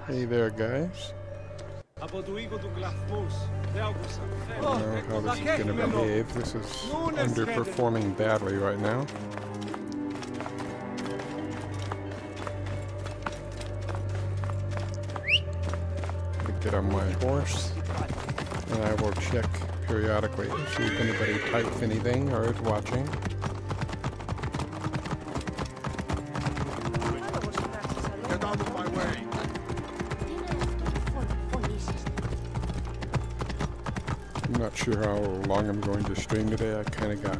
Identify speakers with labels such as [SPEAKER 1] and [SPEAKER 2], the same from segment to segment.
[SPEAKER 1] Hey there, guys. I don't know how this is going to behave. This is underperforming badly right now. I get on my horse, and I will check periodically to see if anybody types anything or is watching.
[SPEAKER 2] Get out of my way!
[SPEAKER 1] I'm not sure how long I'm going to stream today. I kind of got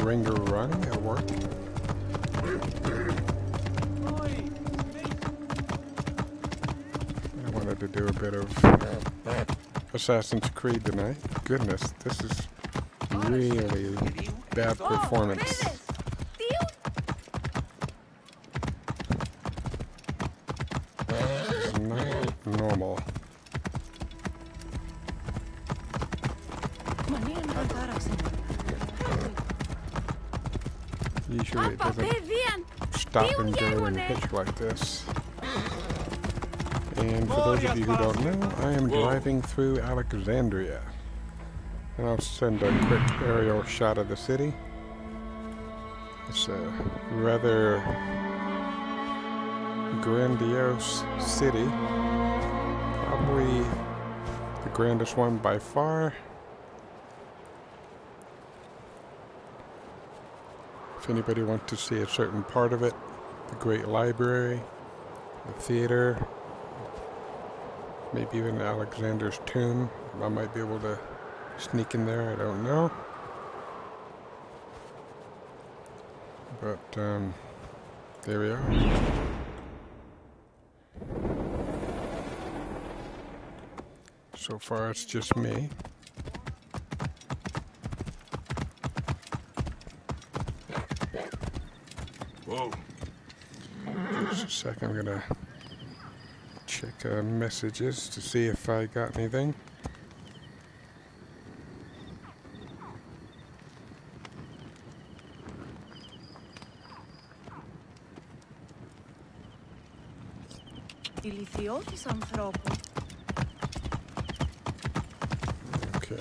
[SPEAKER 1] ringer running at work. I wanted to do a bit of Assassin's Creed tonight. Goodness, this is really bad performance. This is not normal. Usually it doesn't stop and go and pitch like this. And for those of you who don't know, I am driving through Alexandria. And I'll send a quick aerial shot of the city. It's a rather grandiose city. Probably the grandest one by far. If anybody wants to see a certain part of it, the great library, the theater, maybe even Alexander's tomb, I might be able to sneak in there, I don't know. But, there we are. So far it's just me.
[SPEAKER 2] Whoa.
[SPEAKER 1] Just a sec, I'm gonna check messages to see if I got anything.
[SPEAKER 3] Ηλιθιώτης ανθρώπου.
[SPEAKER 1] Okay.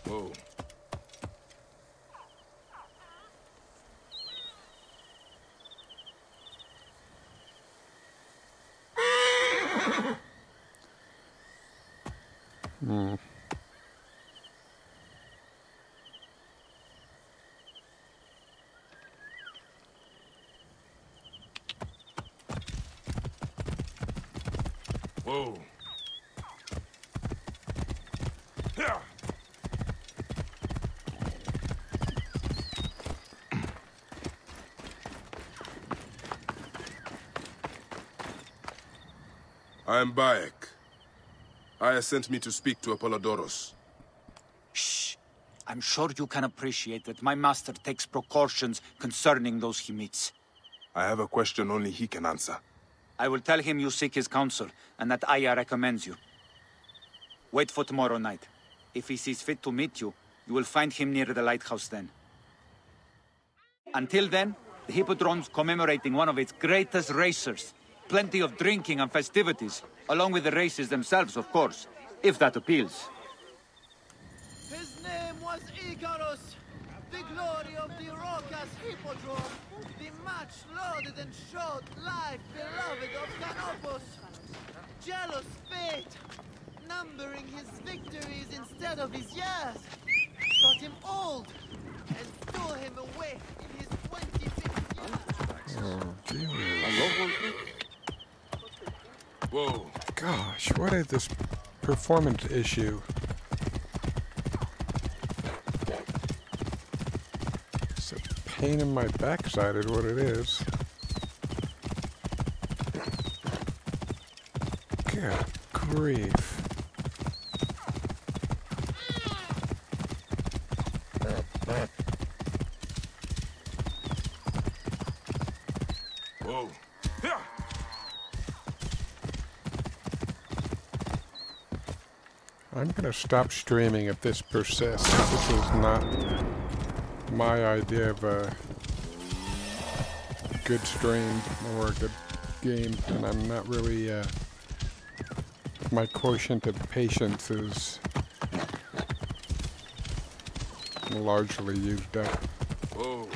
[SPEAKER 2] Whoa. Whoa. Yeah. I am Bayek. Aya sent me to speak to Apollodorus.
[SPEAKER 4] Shh. I'm sure you can appreciate that my master takes precautions concerning those he meets.
[SPEAKER 2] I have a question only he can answer.
[SPEAKER 4] I will tell him you seek his counsel, and that Aya recommends you. Wait for tomorrow night. If he sees fit to meet you, you will find him near the lighthouse then. Until then, the Hippodrome's commemorating one of its greatest racers. Plenty of drinking and festivities, along with the races themselves, of course, if that appeals.
[SPEAKER 5] His name was Icarus, the glory of the raucous Hippodrome, the much-lauded and short-lived beloved of Canopus. Jealous fate, numbering his victories instead of his years, got him old and stole him away in his 25th year.
[SPEAKER 1] Oh, dear.
[SPEAKER 2] Whoa.
[SPEAKER 1] Gosh, what is this performance issue? pain in my backside is what it is. Good grief.
[SPEAKER 2] Whoa.
[SPEAKER 1] I'm gonna stop streaming if this persists. This is not my idea of a good stream or a good game, and I'm not really, my quotient of patience is largely used up.
[SPEAKER 2] Whoa.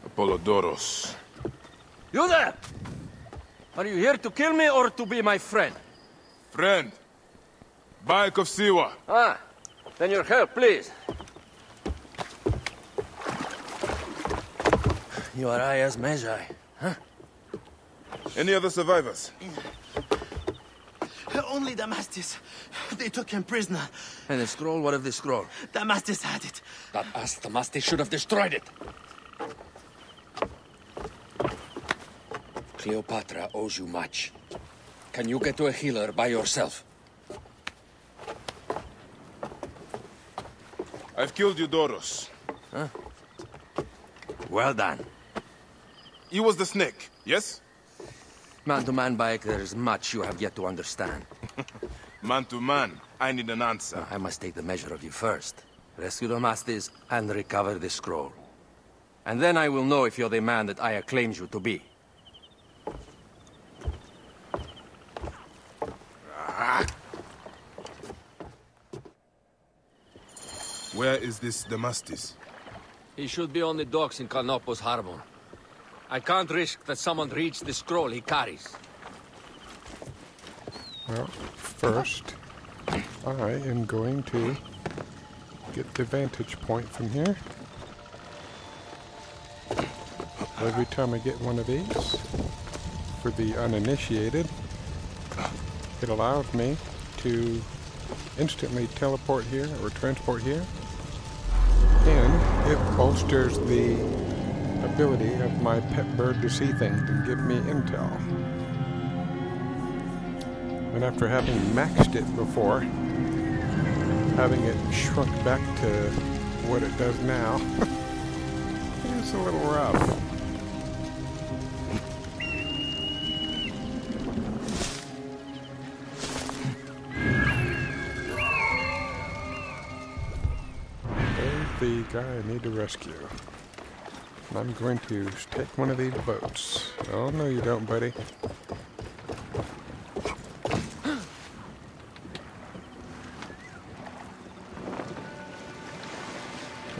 [SPEAKER 2] Apollodoros.
[SPEAKER 3] You there! Are you here to kill me or to be my friend?
[SPEAKER 2] Friend. Bayek of Siwa.
[SPEAKER 3] Ah, then your help, please. You are Aya's Magi, huh?
[SPEAKER 2] Any other survivors?
[SPEAKER 5] Only Damastis. They took him prisoner.
[SPEAKER 3] And the scroll? What of the scroll?
[SPEAKER 5] Damastis had it.
[SPEAKER 3] That ass Damastis should have destroyed it. Cleopatra owes you much. Can you get to a healer by yourself?
[SPEAKER 2] I've killed Eudoros.
[SPEAKER 3] Huh? Well done.
[SPEAKER 2] He was the snake, yes?
[SPEAKER 3] Man to man, Bayek, there is much you have yet to understand.
[SPEAKER 2] Man to man, I need an answer.
[SPEAKER 3] I must take the measure of you first. Rescue Damastis and recover the scroll. And then I will know if you're the man that Aya claims you to be.
[SPEAKER 2] Where is this Damastis?
[SPEAKER 3] He should be on the docks in Canopus Harbor. I can't risk that someone reads the scroll he carries.
[SPEAKER 1] Well, first, I am going to get the vantage point from here. Every time I get one of these, for the uninitiated, it allows me to instantly teleport here or transport here, and it bolsters the ability of my pet bird to see things and give me intel. And after having maxed it before, having it shrunk back to what it does now, it's a little rough. The guy I need to rescue. And I'm going to take one of these boats. Oh, no you don't, buddy.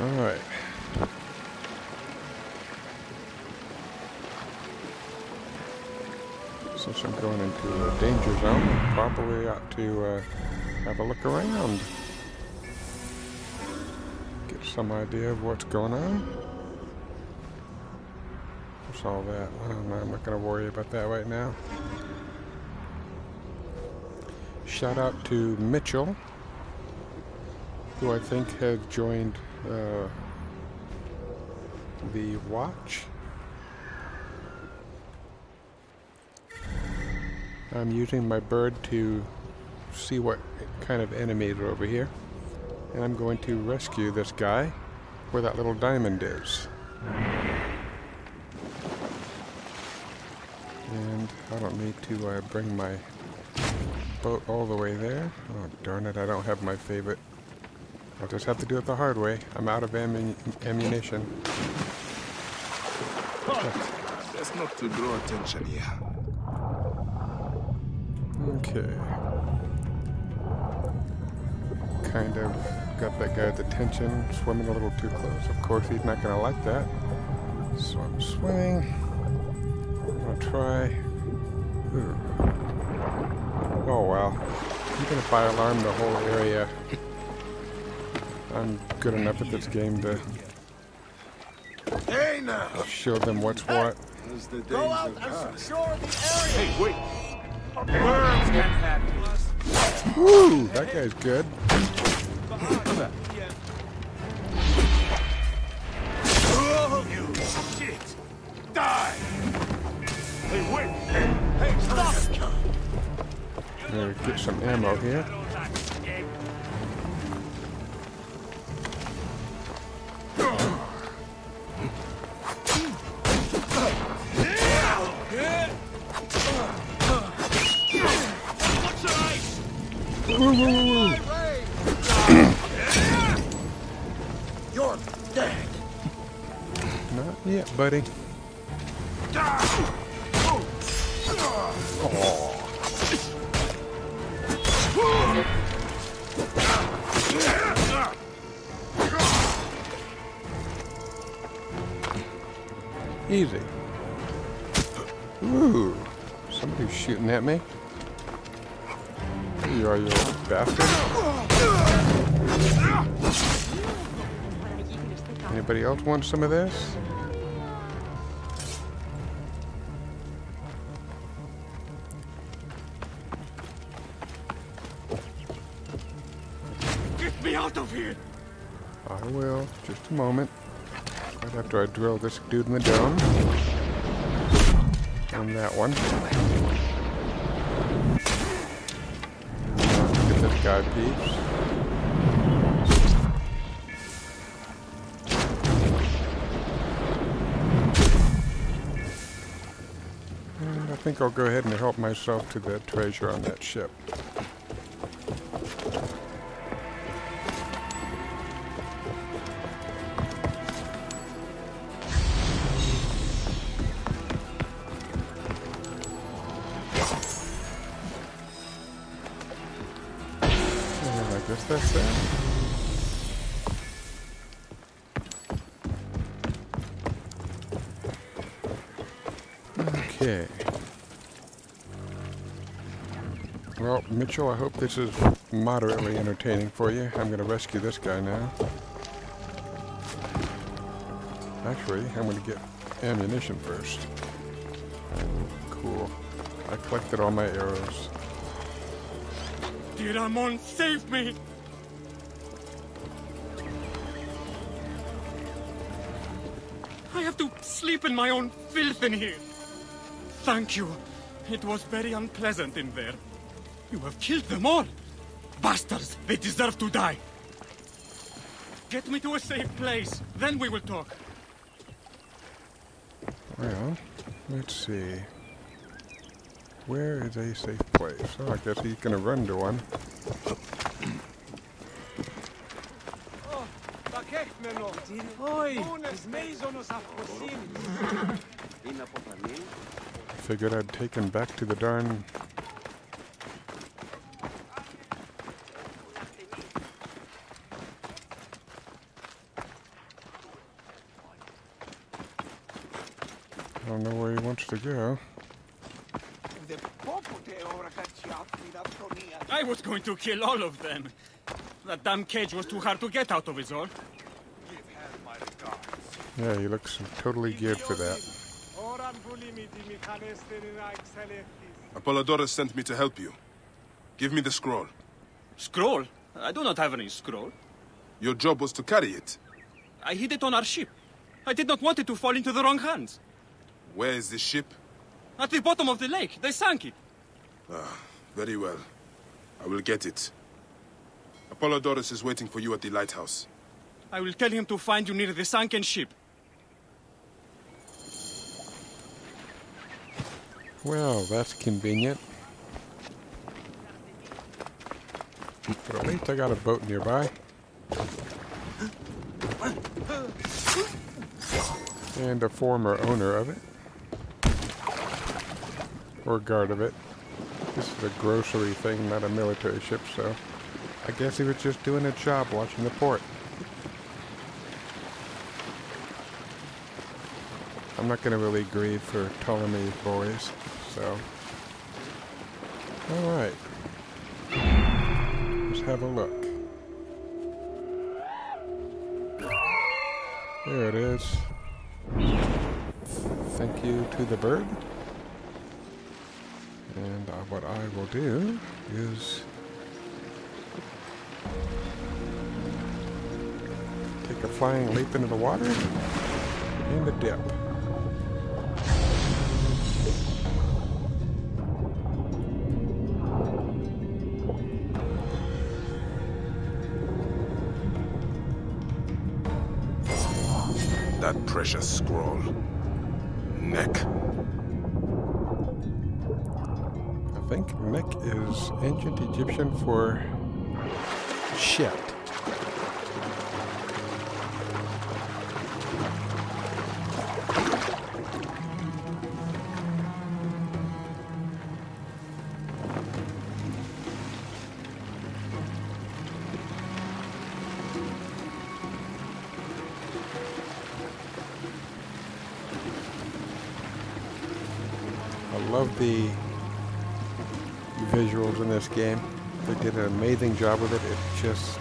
[SPEAKER 1] Alright. Since I'm going into a danger zone, I probably ought to have a look around. Some idea of what's going on. What's all that? I don't know, I'm not going to worry about that right now. Shout out to Mitchell, who I think has joined the watch. I'm using my bird to see what kind of enemies are over here. And I'm going to rescue this guy where that little diamond is. And I don't need to bring my boat all the way there. Oh, darn it, I don't have my favorite. I'll just have to do it the hard way. I'm out of ammunition.
[SPEAKER 2] That's not to draw attention here.
[SPEAKER 1] Okay. Kind of got that guy's attention, swimming a little too close. Of course, he's not going to like that. So I'm swimming. I'm going to try. Ooh. Oh, wow. Even if I alarm the whole area, I'm good enough at this game to
[SPEAKER 2] Hey now!
[SPEAKER 1] Show them what's what.
[SPEAKER 2] As the
[SPEAKER 5] Go
[SPEAKER 2] days
[SPEAKER 5] out
[SPEAKER 2] of
[SPEAKER 5] and
[SPEAKER 2] past.
[SPEAKER 5] secure the area!
[SPEAKER 4] Hey, wait! Worms can handle us.
[SPEAKER 1] Woo! That guy's good.
[SPEAKER 2] Oh, you shit! Die! Hey, wait! Hey, stop!
[SPEAKER 1] Get some ammo here.
[SPEAKER 5] You're dead!
[SPEAKER 1] Not yet, buddy. Easy. Ooh, somebody's shooting at me. Here you are, you old bastard. Anybody else want some of this?
[SPEAKER 4] Get me out of here!
[SPEAKER 1] I will. Just a moment. Right after I drill this dude in the dome. And that one. Get this guy peeps. And I think I'll go ahead and help myself to the treasure on that ship. I guess that's it. Okay. Well, Mitchell, I hope this is moderately entertaining for you. I'm going to rescue this guy now. Actually, I'm going to get ammunition first. Cool. I collected all my arrows.
[SPEAKER 4] Dear Ramon, save me! I have to sleep in my own filth in here. Thank you. It was very unpleasant in there. You have killed them all. Bastards, they deserve to die. Get me to a safe place, then we will talk.
[SPEAKER 1] Well, let's see. Where is a safe place? Oh, I guess he's going to run to one. Figured I'd take him back to the darn... I don't know where he wants to go.
[SPEAKER 4] I was going to kill all of them. That damn cage was too hard to get out of, is all.
[SPEAKER 1] Yeah, he looks totally geared for that.
[SPEAKER 2] Apollodorus sent me to help you. Give me the scroll.
[SPEAKER 4] Scroll? I do not have any scroll.
[SPEAKER 2] Your job was to carry it.
[SPEAKER 4] I hid it on our ship. I did not want it to fall into the wrong hands.
[SPEAKER 2] Where is this ship?
[SPEAKER 4] At the bottom of the lake. They sank it.
[SPEAKER 2] Ah, very well. I will get it. Apollodorus is waiting for you at the lighthouse.
[SPEAKER 4] I will tell him to find you near the sunken ship.
[SPEAKER 1] Well, that's convenient. But at least I got a boat nearby. And a former owner of it. Or guard of it. This is a grocery thing, not a military ship, so I guess he was just doing a job watching the port. I'm not going to really grieve for Ptolemy's boys, so... Alright. Let's have a look. There it is. Thank you to the bird. And what I will do is take a flying leap into the water and a dip.
[SPEAKER 2] That precious scroll. Neck.
[SPEAKER 1] I think Nek is ancient Egyptian for shit. I love the visuals in this game. They did an amazing job with it. It's just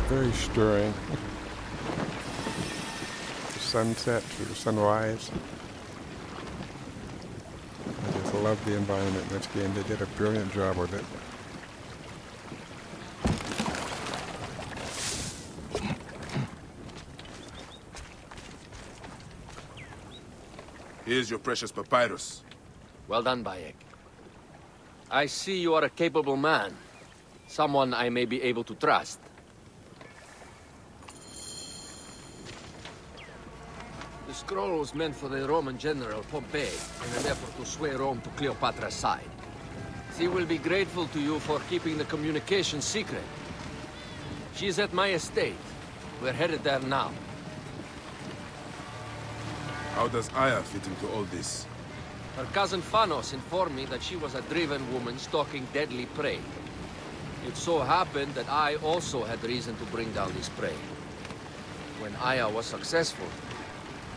[SPEAKER 1] very stirring. The sunset to the sunrise. I just love the environment in this game. They did a brilliant job with it.
[SPEAKER 2] Here's your precious papyrus.
[SPEAKER 3] Well done, Bayek. I see you are a capable man. Someone I may be able to trust. The scroll was meant for the Roman general Pompey in an effort to sway Rome to Cleopatra's side. She will be grateful to you for keeping the communication secret. She is at my estate. We're headed there now.
[SPEAKER 2] How does Aya fit into all this?
[SPEAKER 3] Her cousin Phanos informed me that she was a driven woman stalking deadly prey. It so happened that I also had reason to bring down this prey. When Aya was successful,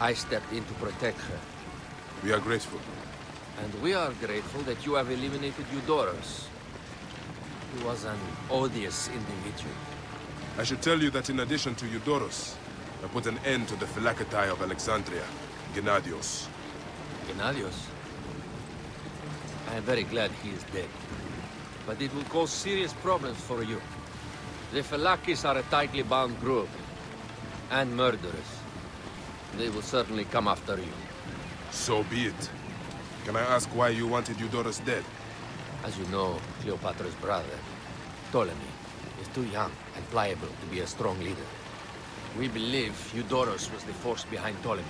[SPEAKER 3] I stepped in to protect her.
[SPEAKER 2] We are grateful.
[SPEAKER 3] And we are grateful that you have eliminated Eudorus. He was an odious individual.
[SPEAKER 2] I should tell you that in addition to Eudorus, I put an end to the Phylactery of Alexandria, Gennadios.
[SPEAKER 3] Gennadios? I am very glad he is dead. But it will cause serious problems for you. The Phylakis are a tightly bound group. And murderers. They will certainly come after you.
[SPEAKER 2] So be it. Can I ask why you wanted Eudorus dead?
[SPEAKER 3] As you know, Cleopatra's brother, Ptolemy, is too young and pliable to be a strong leader. We believe Eudorus was the force behind Ptolemy,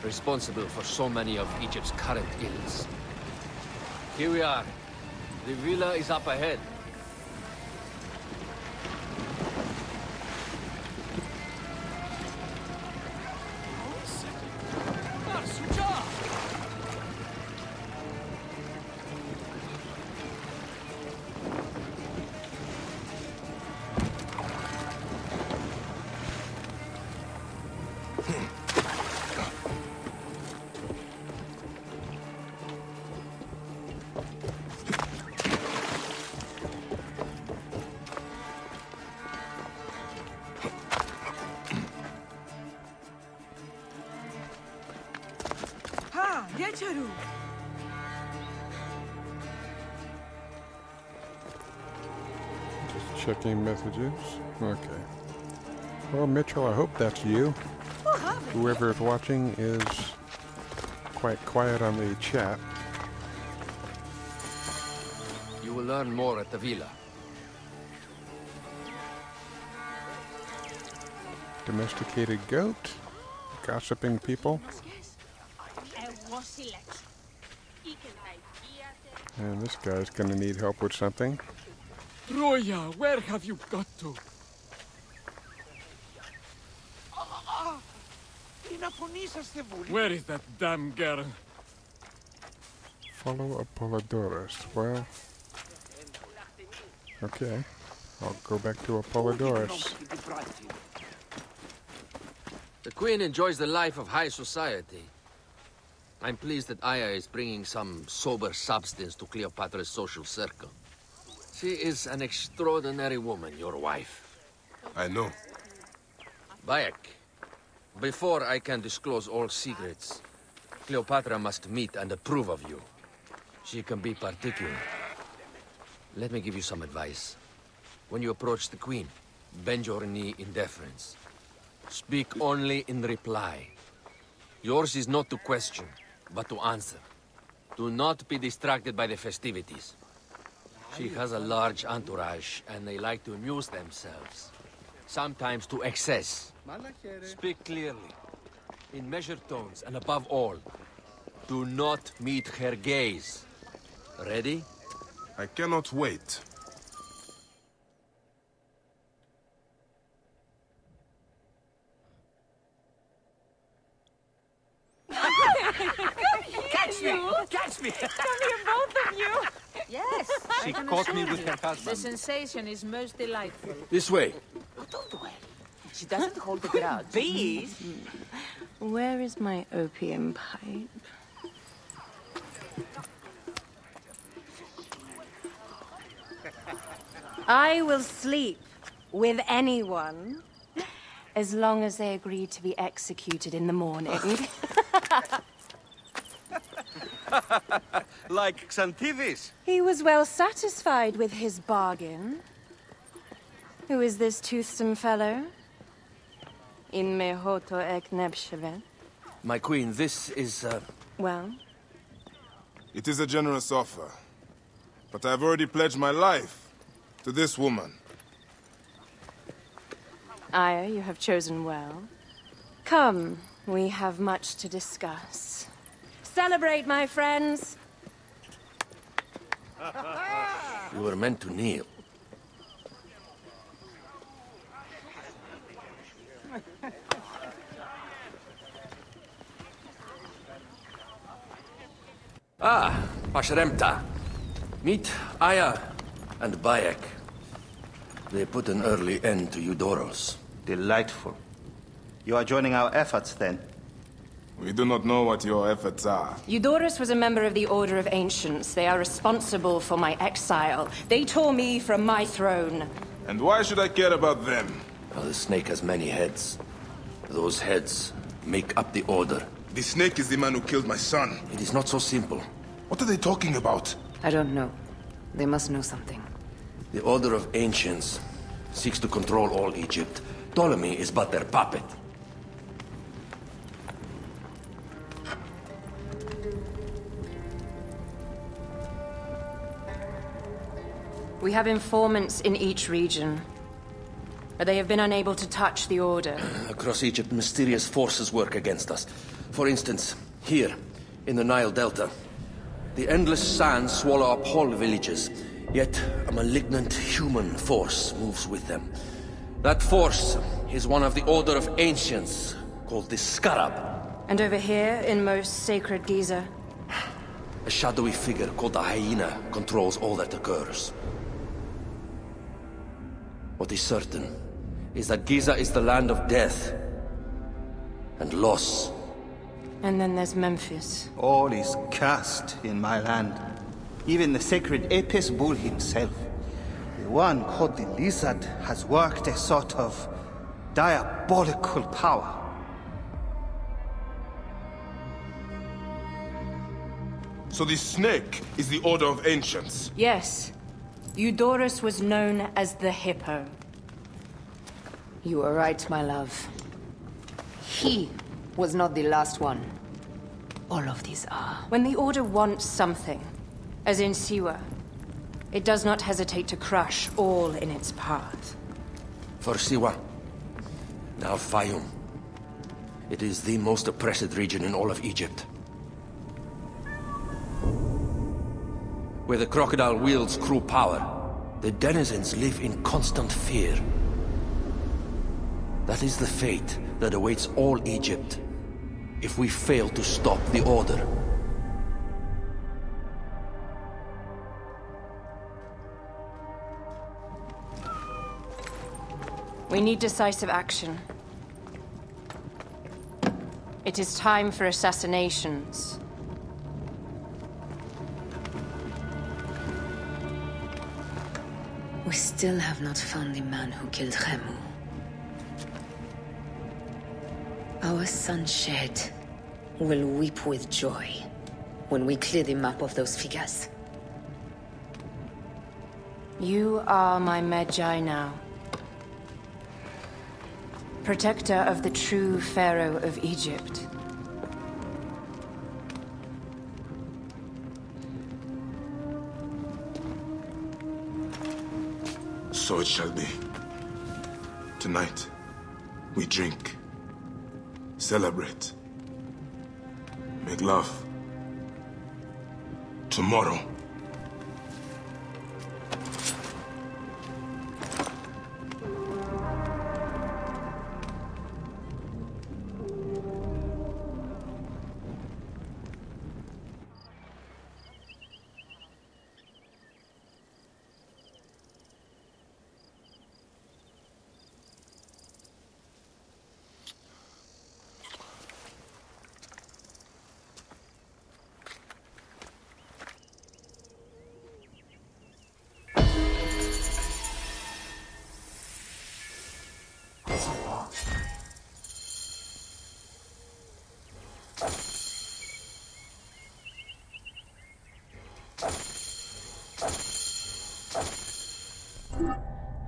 [SPEAKER 3] responsible for so many of Egypt's current ills. Here we are. The villa is up ahead.
[SPEAKER 1] Just checking messages. Okay. Well, Mitchell, I hope that's you. Whoever is watching is quite quiet on the chat.
[SPEAKER 3] You will learn more at the villa.
[SPEAKER 1] Domesticated goat. Gossiping people. And this guy's gonna need help with something.
[SPEAKER 4] Roya, where have you got to? Where is that damn girl?
[SPEAKER 1] Follow Apollodorus. Well, okay. I'll go back to Apollodorus.
[SPEAKER 3] The Queen enjoys the life of high society. I'm pleased that Aya is bringing some sober substance to Cleopatra's social circle. She is an extraordinary woman, your wife.
[SPEAKER 2] I know.
[SPEAKER 3] Bayek, Before I can disclose all secrets, Cleopatra must meet and approve of you. She can be particular. Let me give you some advice. When you approach the Queen, bend your knee in deference. Speak only in reply. Yours is not to question, but to answer. Do not be distracted by the festivities. She has a large entourage, and they like to amuse themselves. Sometimes to excess. Speak clearly, in measured tones, and above all, do not meet her gaze. Ready?
[SPEAKER 2] I cannot wait.
[SPEAKER 3] Catch me! Catch me!
[SPEAKER 6] Come here, both of you.
[SPEAKER 7] Yes,
[SPEAKER 3] She
[SPEAKER 7] I can
[SPEAKER 3] caught
[SPEAKER 7] assure
[SPEAKER 3] me with
[SPEAKER 7] you,
[SPEAKER 3] her husband.
[SPEAKER 7] The sensation is most delightful.
[SPEAKER 3] This way.
[SPEAKER 7] Oh, don't worry. She doesn't hold a grudge.
[SPEAKER 6] Please.
[SPEAKER 8] Where is my opium pipe? I will sleep with anyone as long as they agree to be executed in the morning.
[SPEAKER 3] Like Xantivis.
[SPEAKER 8] He was well satisfied with his bargain. Who is this toothsome fellow? In mehoto ek nebshevet.
[SPEAKER 3] My queen, this is,
[SPEAKER 8] Well,
[SPEAKER 2] It is a generous offer. But I've already pledged my life to this woman.
[SPEAKER 8] Aya, you have chosen well. Come, we have much to discuss. Celebrate, my friends!
[SPEAKER 3] You were meant to kneel. Ah, Pashremta. Meet Aya and Bayek. They put an early end to Eudoros.
[SPEAKER 9] Delightful. You are joining our efforts, then?
[SPEAKER 2] We do not know what your efforts are.
[SPEAKER 8] Eudoros was a member of the Order of Ancients. They are responsible for my exile. They tore me from my throne.
[SPEAKER 2] And why should I care about them?
[SPEAKER 3] Well, the snake has many heads. Those heads make up the Order.
[SPEAKER 2] The snake is the man who killed my son.
[SPEAKER 3] It is not so simple.
[SPEAKER 2] What are they talking about?
[SPEAKER 7] I don't know. They must know something.
[SPEAKER 3] The Order of Ancients seeks to control all Egypt. Ptolemy is but their puppet.
[SPEAKER 8] We have informants in each region, but they have been unable to touch the Order.
[SPEAKER 3] Across Egypt, mysterious forces work against us. For instance, here, in the Nile Delta, the endless sands swallow up whole villages, yet a malignant human force moves with them. That force is one of the Order of Ancients, called the Scarab.
[SPEAKER 8] And over here, in most sacred Giza,
[SPEAKER 3] A shadowy figure called the Hyena controls all that occurs. What is certain is that Giza is the land of death and loss.
[SPEAKER 8] and then there's Memphis.
[SPEAKER 9] All is cursed in my land. Even the sacred Apis bull himself. The one called the Lizard has worked a sort of diabolical power.
[SPEAKER 2] So the snake is the Order of Ancients.
[SPEAKER 8] Yes. Eudoros was known as the Hippo.
[SPEAKER 7] You are right, my love. He was not the last one. All of these are.
[SPEAKER 8] When the Order wants something, as in Siwa, it does not hesitate to crush all in its path.
[SPEAKER 3] For Siwa, now Fayum. It is the most oppressed region in all of Egypt. Where the crocodile wields cruel power, the denizens live in constant fear. That is the fate that awaits all Egypt if we fail to stop the Order.
[SPEAKER 8] We need decisive action. It is time for assassinations.
[SPEAKER 10] We still have not found the man who killed Khemu.
[SPEAKER 7] Our sunshed will weep with joy when we clear the map of those figures.
[SPEAKER 8] You are my Magi now. Protector of the true Pharaoh of Egypt.
[SPEAKER 2] So it shall be. Tonight, we drink, celebrate, make love. Tomorrow,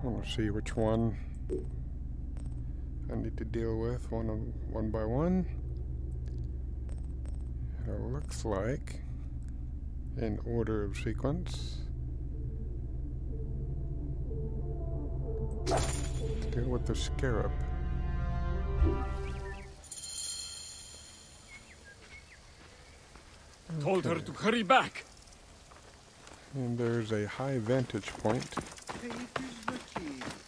[SPEAKER 1] Let's see which one I need to deal with one by one. It looks like, in order of sequence, deal with the scarab.
[SPEAKER 4] Told her to hurry back.
[SPEAKER 1] And there's a high vantage point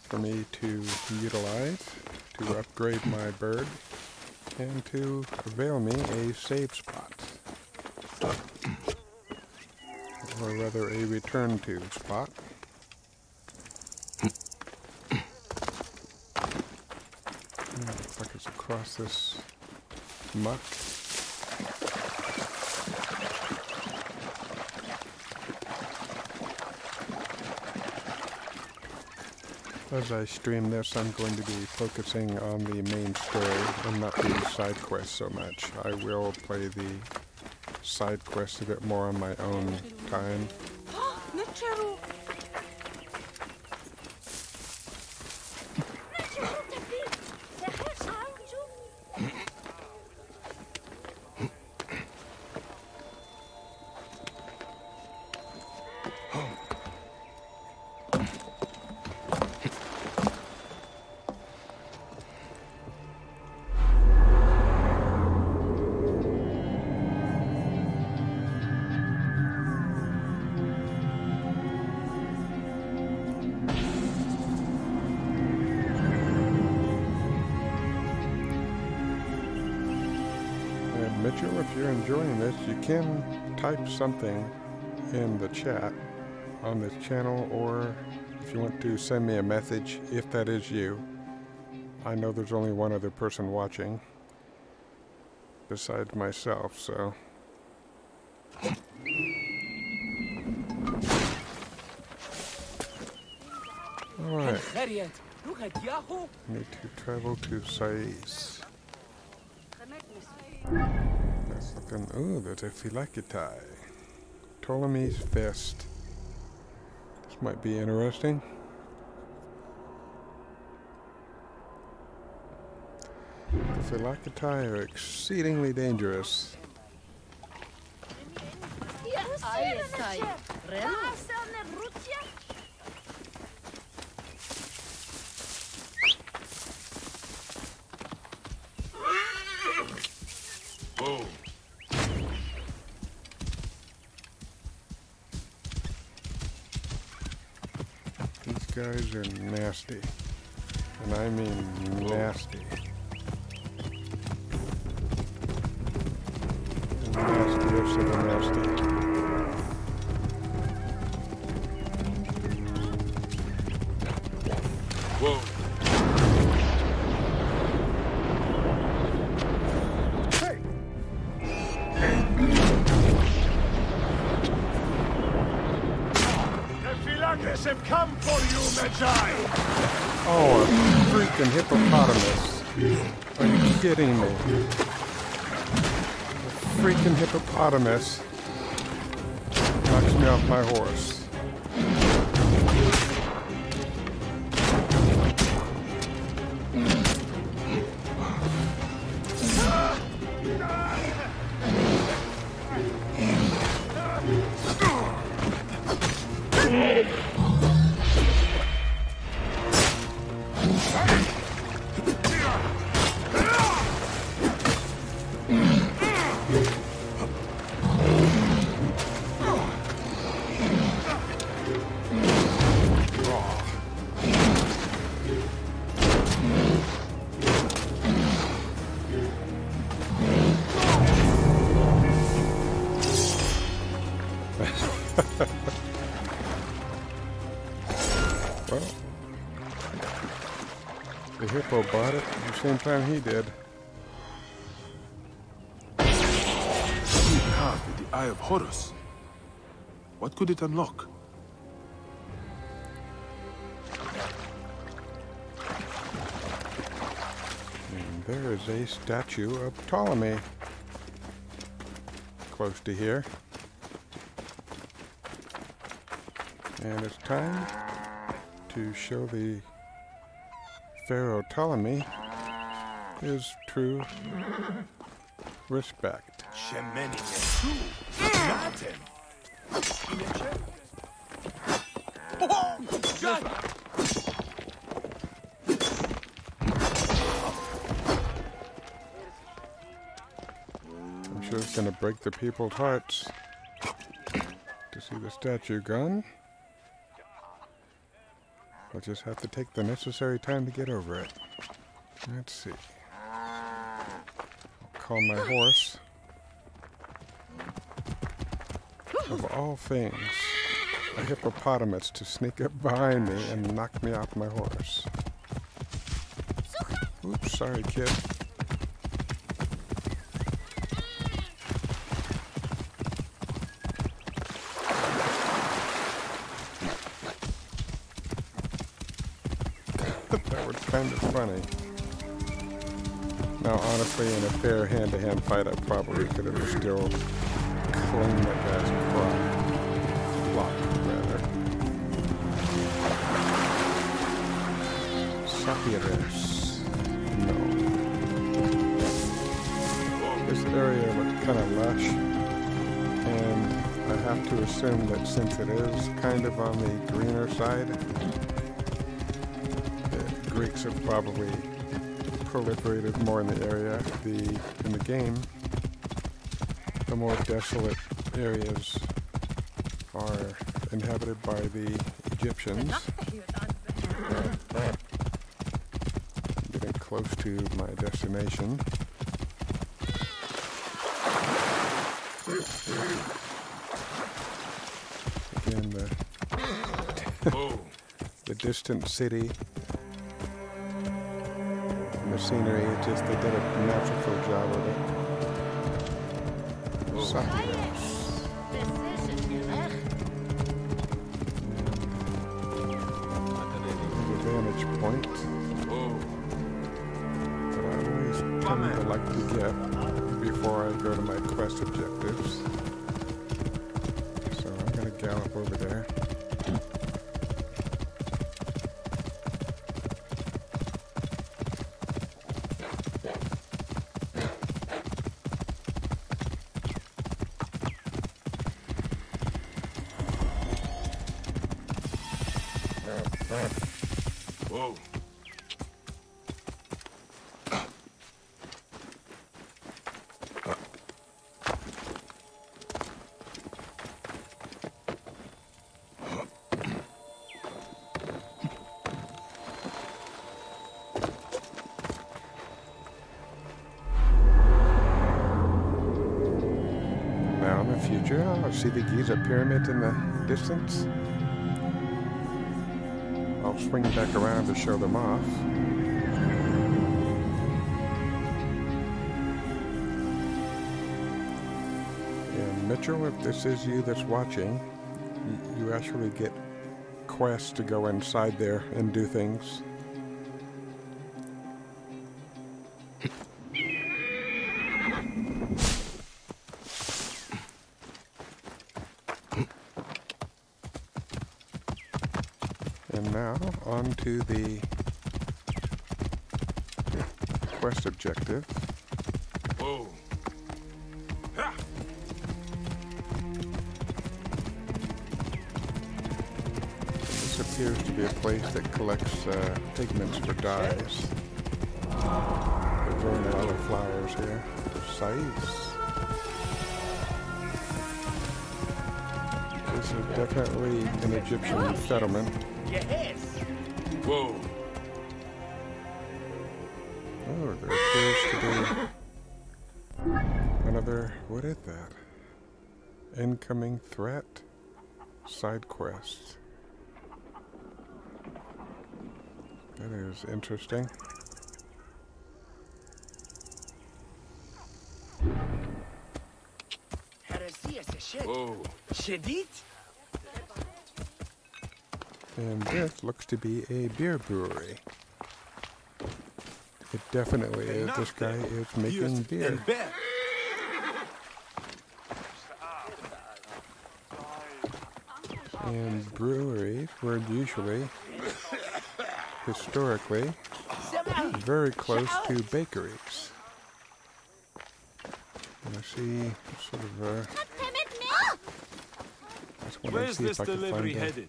[SPEAKER 1] for me to utilize to upgrade my bird and to avail me a save spot. Or rather a return to spot. Looks like it's across this muck. As I stream this, I'm going to be focusing on the main story and not the side quests so much. I will play the side quests a bit more on my own time. Mitchell, if you're enjoying this, you can type something in the chat on this channel, or if you want to send me a message, if that is you. I know there's only one other person watching besides myself, so... Alright. Need to travel to Sais. That's looking... Ooh, there's a Phylakitai. Ptolemy's Fist. This might be interesting. The Phylakitai are exceedingly dangerous.
[SPEAKER 2] Whoa.
[SPEAKER 1] These guys are nasty. And I mean nasty. The nastiest of the nasty.
[SPEAKER 2] Whoa.
[SPEAKER 1] Have come for you, Magi! Oh, a freaking hippopotamus Are you kidding me? The freaking hippopotamus knocks me off my horse. Well, the hippo bought it at the same time he did.
[SPEAKER 2] He carved with the Eye of Horus. What could it unlock?
[SPEAKER 1] And there is a statue of Ptolemy close to here. And it's time to show the Pharaoh Ptolemy his true respect. I'm sure it's going to break the people's hearts to see the statue gone. I'll just have to take the necessary time to get over it. Let's see. I'll call my horse. Of all things, a hippopotamus to sneak up behind me and knock me off my horse. Oops, sorry, kid. That was kind of funny. Now, honestly, in a fair hand-to-hand fight, I probably could have still claimed that guy's block, rather. Sapires. No. This area looks kind of lush, and I have to assume that since it is kind of on the greener side, Greeks have probably proliferated more in the area. In the game, the more desolate areas are inhabited by the Egyptians. I'm getting close to my destination. Again, the distant city. The scenery, it's just they did a natural job of it. Sapires. The vantage point that I always tend to like to get before I go to my quest objectives. So I'm going to gallop over there.
[SPEAKER 2] Whoa.
[SPEAKER 1] Now in the future, I'll see the Giza pyramid in the distance. I'll swing back around to show them off. And Mitchell, if this is you that's watching, you actually get quests to go inside there and do things. And now, on to the quest objective.
[SPEAKER 2] Whoa. Ha!
[SPEAKER 1] This appears to be a place that collects pigments for dyes. They're growing a lot of flowers here. Sais. This is definitely an Egyptian settlement.
[SPEAKER 5] Yes.
[SPEAKER 2] Whoa.
[SPEAKER 1] Oh, there appears to be another, what is that? Incoming threat? Side quest. That is interesting.
[SPEAKER 2] Whoa.
[SPEAKER 1] And this looks to be a beer brewery. It definitely is. This guy is making beer. And breweries were usually, historically, very close to bakeries. And I see sort of just want to see if I can find that.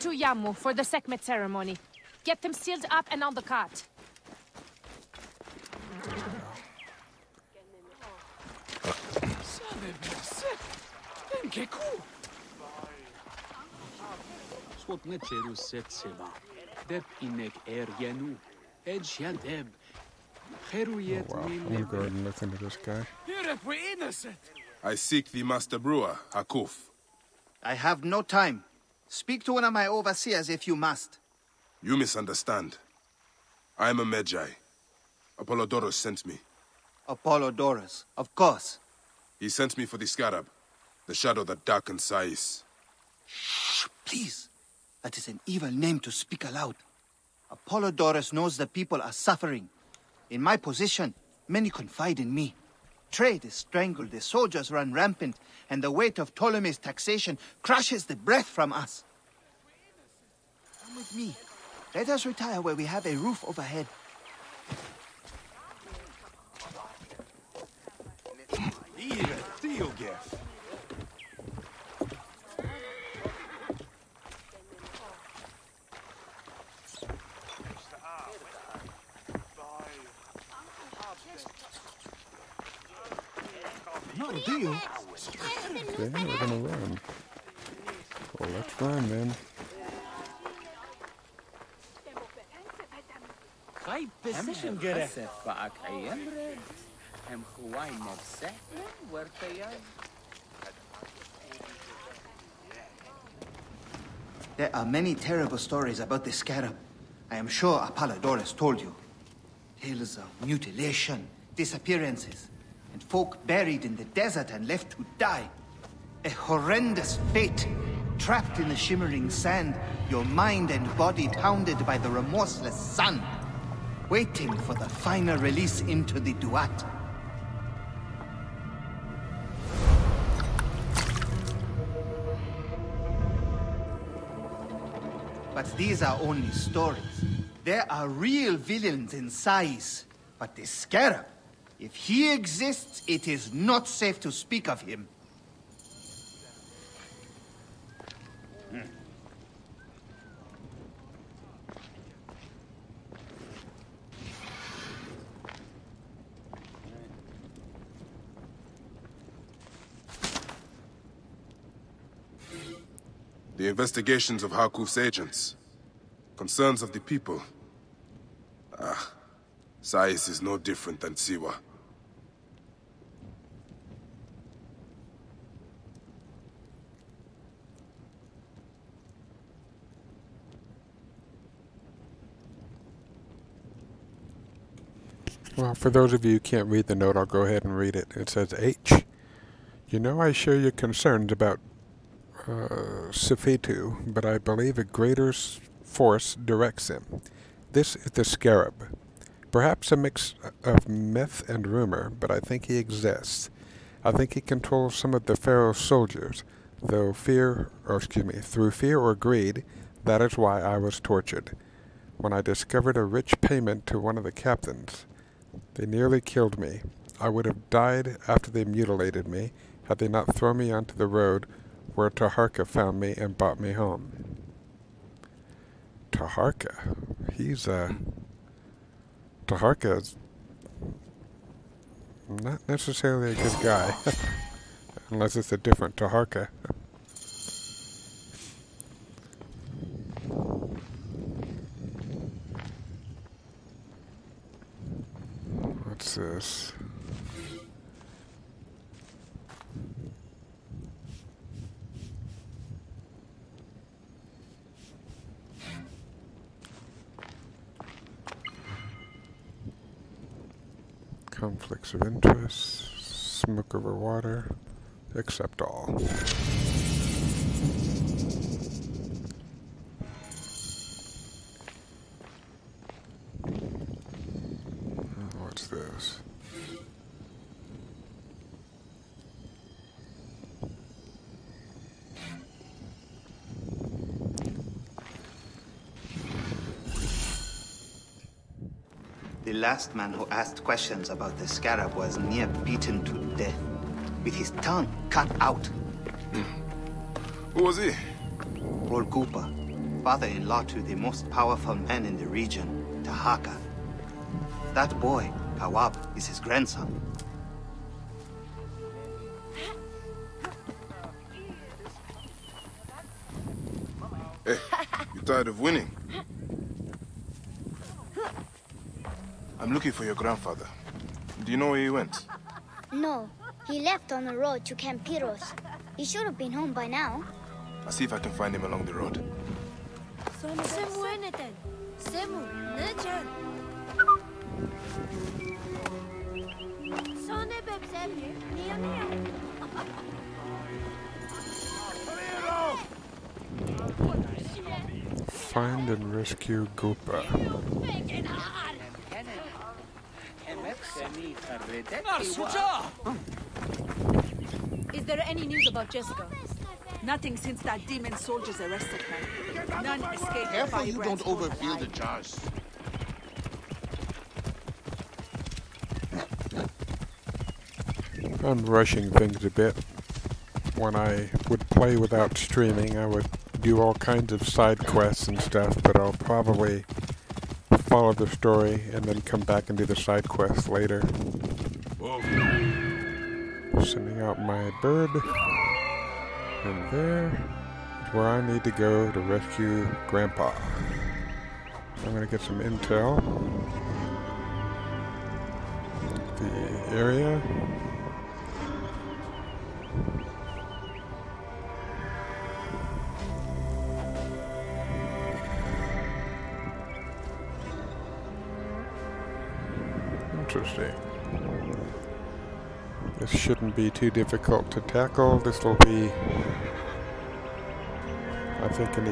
[SPEAKER 6] To Yamu for the Sekhmet ceremony. Get them sealed up and on the cart.
[SPEAKER 1] Oh, wow. I'm going to go ahead and look into this guy.
[SPEAKER 2] I seek the master brewer, Hakuf.
[SPEAKER 9] I have no time. Speak to one of my overseers if you must.
[SPEAKER 2] You misunderstand. I am a Magi. Apollodorus sent me.
[SPEAKER 9] Apollodorus, of course.
[SPEAKER 2] He sent me for the scarab, the shadow that darkens Sais.
[SPEAKER 9] Shh, please. That is an evil name to speak aloud. Apollodorus knows the people are suffering. In my position, many confide in me. Trade is strangled, the soldiers run rampant, and the weight of Ptolemy's taxation crushes the breath from us. Come with me. Let us retire where we have a roof overhead.
[SPEAKER 1] Okay, we're gonna run. Well, let's run then.
[SPEAKER 9] There are many terrible stories about the scarab. I am sure Apollodorus told you. Tales of mutilation, disappearances, and folk buried in the desert and left to die. A horrendous fate. Trapped in the shimmering sand, your mind and body pounded by the remorseless sun. Waiting for the final release into the Duat. But these are only stories. There are real villains in Sais. But the Scarab, if he exists, it is not safe to speak of him.
[SPEAKER 2] The investigations of Hakuf's agents. Concerns of the people. Sais is no different than Siwa.
[SPEAKER 1] Well, for those of you who can't read the note, I'll go ahead and read it. It says, H. You know I share your concerns about Sefetu, but I believe a greater force directs him. This is the Scarab. Perhaps a mix of myth and rumor, but I think he exists. I think he controls some of the Pharaoh's soldiers, through fear or greed, That is why I was tortured. When I discovered a rich payment to one of the captains, they nearly killed me. I would have died after they mutilated me, had they not thrown me onto the road where Taharka found me and brought me home. Taharka? Taharka's not necessarily a good guy. Unless it's a different Taharka. What's this? Conflicts of interest, smoke over water, accept all. What's this?
[SPEAKER 9] The last man who asked questions about the scarab was near beaten to death, with his tongue cut out.
[SPEAKER 2] Who was he?
[SPEAKER 9] Rolkupa, father-in-law to the most powerful man in the region, Taharka. That boy, Kawab, is his grandson.
[SPEAKER 2] Hey, you tired of winning? I'm looking for your grandfather. Do you know where he went?
[SPEAKER 10] No, he left on the road to Campiros. He should have been home by now.
[SPEAKER 2] I'll see if I can find him along the road.
[SPEAKER 1] Find and rescue Gopa.
[SPEAKER 11] Is there any news about Jessica? Nothing since that demon soldiers arrested her. None escaped.
[SPEAKER 12] Careful you don't overfeel the charge.
[SPEAKER 1] I'm rushing things a bit. When I would play without streaming, I would do all kinds of side quests and stuff, but I'll probably follow the story and then come back and do the side quests later.
[SPEAKER 2] Whoa.
[SPEAKER 1] Sending out my bird. And there is where I need to go to rescue Grandpa. I'm going to get some intel. The area. Interesting. This shouldn't be too difficult to tackle. This will be, I think, an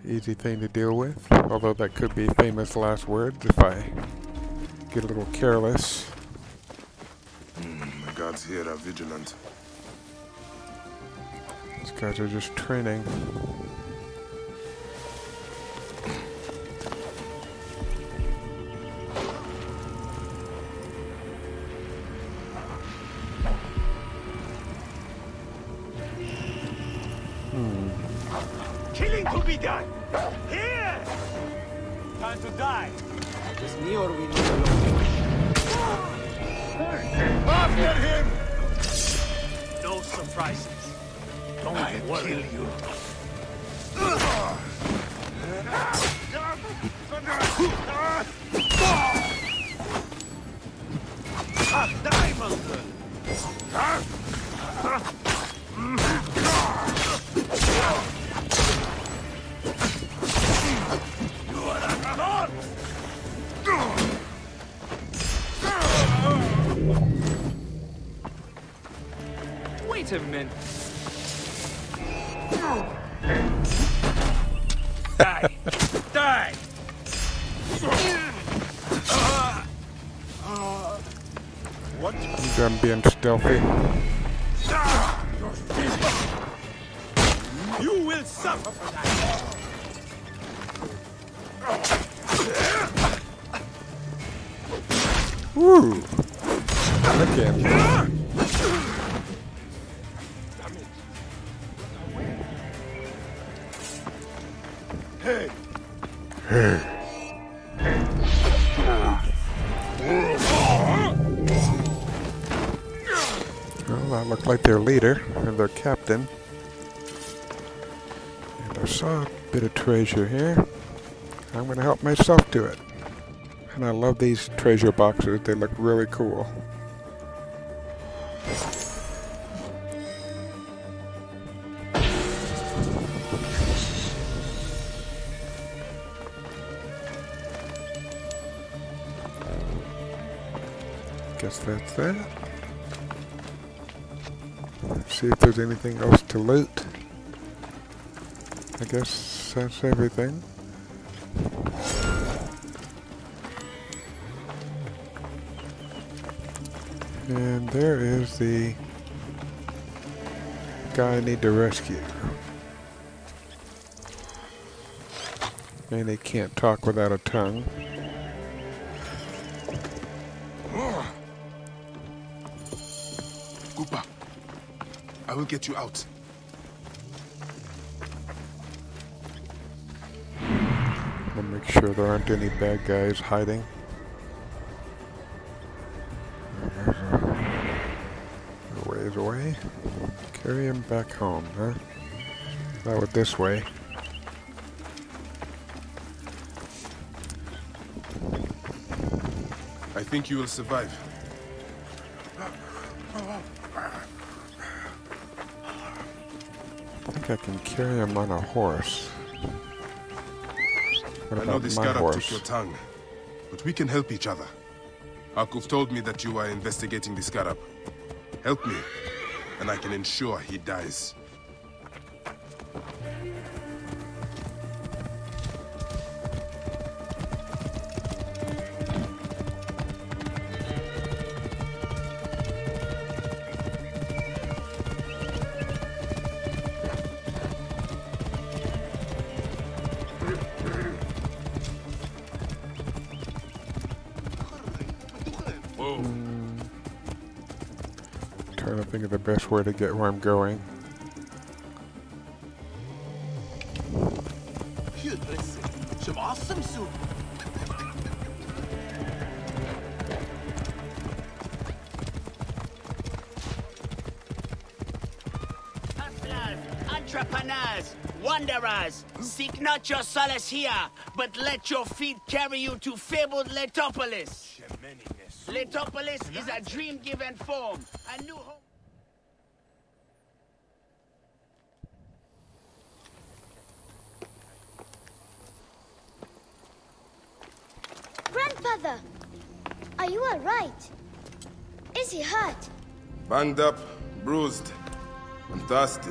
[SPEAKER 1] easy thing to deal with. Although that could be famous last words if I get a little careless.
[SPEAKER 2] The guards here are vigilant.
[SPEAKER 1] These guys are just training.
[SPEAKER 12] Killing to be done! Here! Time to die! Just me or we need alone? After him! No surprises. Don't worry. Kill you. A diamond! You are a god!
[SPEAKER 4] Wait a minute.
[SPEAKER 12] Die! Die!
[SPEAKER 1] I'm being stealthy.
[SPEAKER 12] You will suffer for that.
[SPEAKER 1] Woo! Again.
[SPEAKER 12] Hey.
[SPEAKER 1] Hey. Well, that looked like their leader, or their captain. And I saw a bit of treasure here. I'm going to help myself to it. And I love these treasure boxes. They look really cool. Guess that's that. See if there's anything else to loot. I guess that's everything. And there is the guy I need to rescue. And he can't talk without a tongue.
[SPEAKER 2] Cooper, I will get you out.
[SPEAKER 1] I'll make sure there aren't any bad guys hiding. A ways away. Carry him back home, huh? Not with this way.
[SPEAKER 2] I think you will survive.
[SPEAKER 1] I think I can carry him on a horse. What
[SPEAKER 2] I know
[SPEAKER 1] about
[SPEAKER 2] this
[SPEAKER 1] my
[SPEAKER 2] Scarab
[SPEAKER 1] horse?
[SPEAKER 2] took your tongue, but we can help each other. Arkuf told me that you are investigating the Scarab. Help me, and I can ensure he dies.
[SPEAKER 1] Trying to think of the best way to get where I'm going.
[SPEAKER 12] Some awesome soup.
[SPEAKER 13] Hustlers, entrepreneurs, wanderers, seek not your solace here, but let your feet carry you to fabled Letopolis. Letopolis is a dream-given form, a new home.
[SPEAKER 10] Grandfather, are you all right? Is he hurt?
[SPEAKER 2] Banged up, bruised, and thirsty.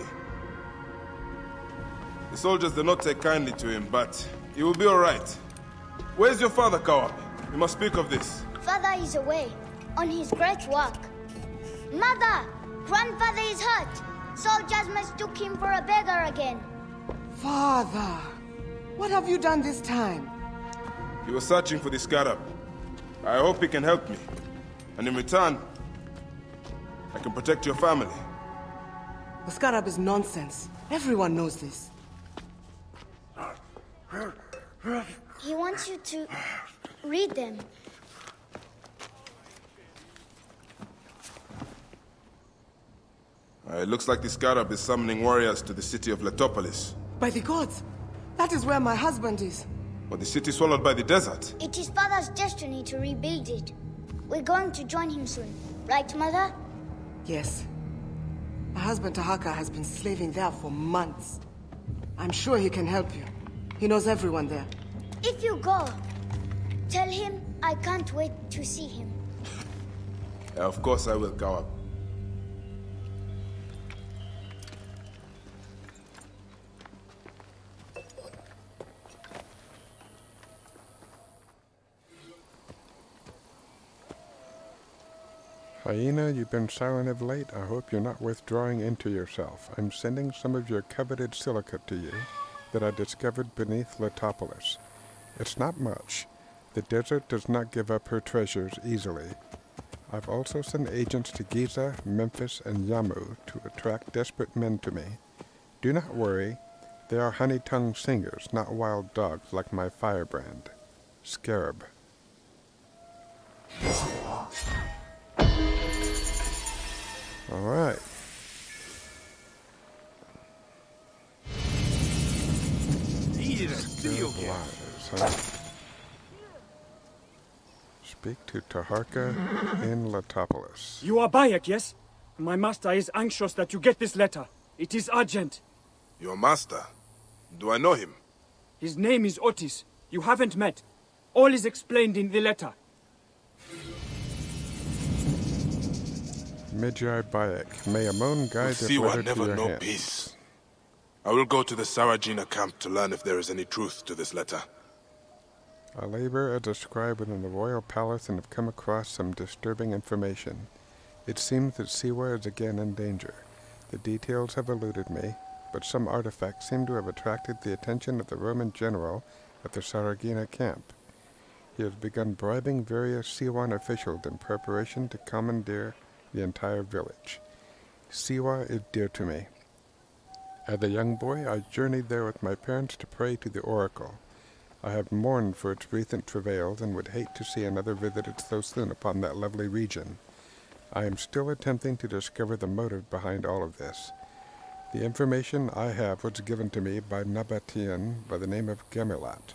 [SPEAKER 2] The soldiers did not take kindly to him, but he will be all right. Where's your father, Kawab? We must speak of this.
[SPEAKER 10] Father is away, on his great work. Mother! Grandfather is hurt! Soldiers mistook him for a beggar again.
[SPEAKER 14] Father! What have you done this time?
[SPEAKER 2] He was searching for the Scarab. I hope he can help me. And in return, I can protect your family.
[SPEAKER 14] The Scarab is nonsense. Everyone knows this.
[SPEAKER 10] He wants you to read them.
[SPEAKER 2] It looks like the Scarab is summoning warriors to the city of Letopolis.
[SPEAKER 14] By the gods! That is where my husband is.
[SPEAKER 2] But the city swallowed by the desert.
[SPEAKER 10] It is Father's destiny to rebuild it. We're going to join him soon. Right, Mother?
[SPEAKER 14] Yes. My husband Tahaka has been slaving there for months. I'm sure he can help you. He knows everyone there.
[SPEAKER 10] If you go, tell him I can't wait to see him.
[SPEAKER 2] Of course I will, Kawab.
[SPEAKER 1] Hyena, you've been silent of late. I hope you're not withdrawing into yourself. I'm sending some of your coveted silicate to you that I discovered beneath Letopolis. It's not much. The desert does not give up her treasures easily. I've also sent agents to Giza, Memphis, and Yamu to attract desperate men to me. Do not worry. They are honey-tongued singers, not wild dogs like my firebrand. Scarab. All right. Lies, huh? Speak to Taharka in Letopolis.
[SPEAKER 4] You are Bayek, yes? My master is anxious that you get this letter. It is urgent.
[SPEAKER 2] Your master? Do I know him?
[SPEAKER 4] His name is Otis. You haven't met. All is explained in the letter.
[SPEAKER 1] Medjay Bayek, may Amon guide this letter to your hands.
[SPEAKER 2] Peace. I will go to the Sarajina camp to learn if there is any truth to this letter.
[SPEAKER 1] I labor as a scribe within the royal palace and have come across some disturbing information. It seems that Siwa is again in danger. The details have eluded me, but some artifacts seem to have attracted the attention of the Roman general at the Sarajina camp. He has begun bribing various Siwan officials in preparation to commandeer the entire village. Siwa is dear to me. As a young boy, I journeyed there with my parents to pray to the oracle. I have mourned for its recent travails and would hate to see another visited so soon upon that lovely region. I am still attempting to discover the motive behind all of this. The information I have was given to me by Nabatian by the name of Gemilat.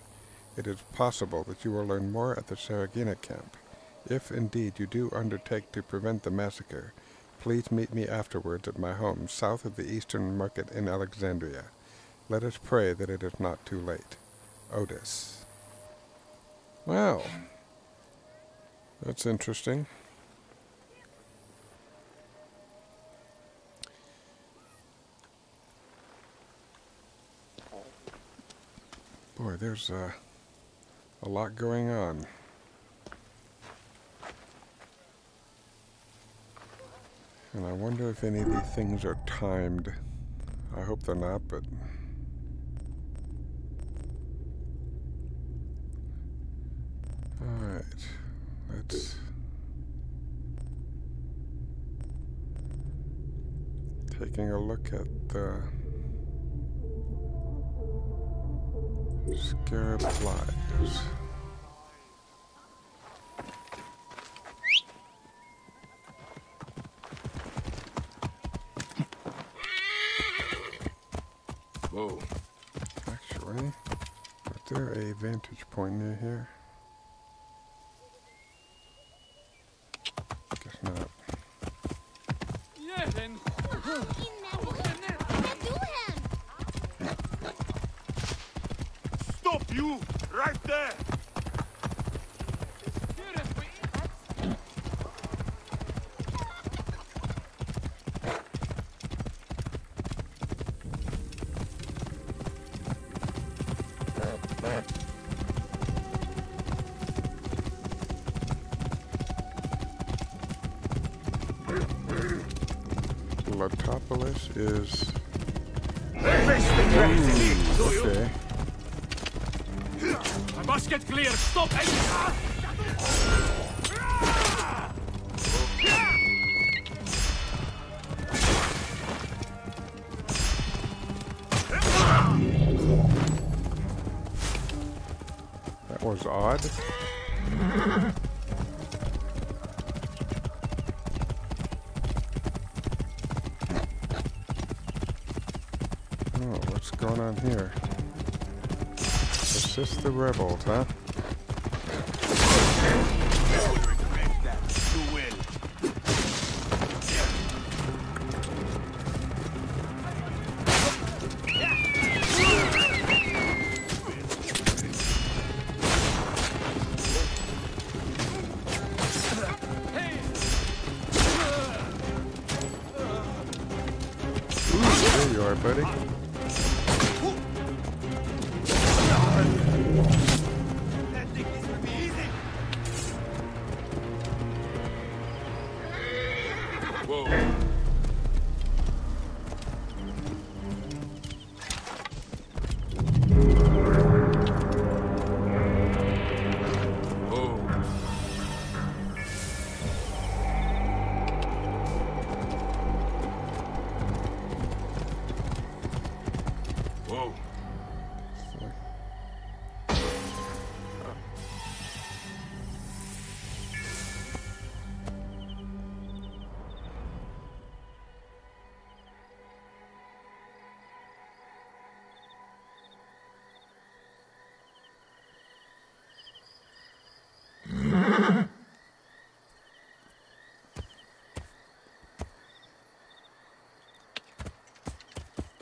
[SPEAKER 1] It is possible that you will learn more at the Sarajina camp. If indeed you do undertake to prevent the massacre, please meet me afterwards at my home south of the Eastern Market in Alexandria. Let us pray that it is not too late. Otis. Well, that's interesting. Boy, there's a lot going on. And I wonder if any of these things are timed. I hope they're not, but... Alright, let's... Taking a look at the... Scarab flies.
[SPEAKER 2] Whoa.
[SPEAKER 1] Actually, is there a vantage point near here? Guess not.
[SPEAKER 12] Stop you! Right there!
[SPEAKER 1] Letopolis is...
[SPEAKER 4] Okay. I must get clear. Stop!
[SPEAKER 1] That was odd. Oh, what's going on here? Assist the rebels, huh? There you are, buddy.
[SPEAKER 2] Whoa.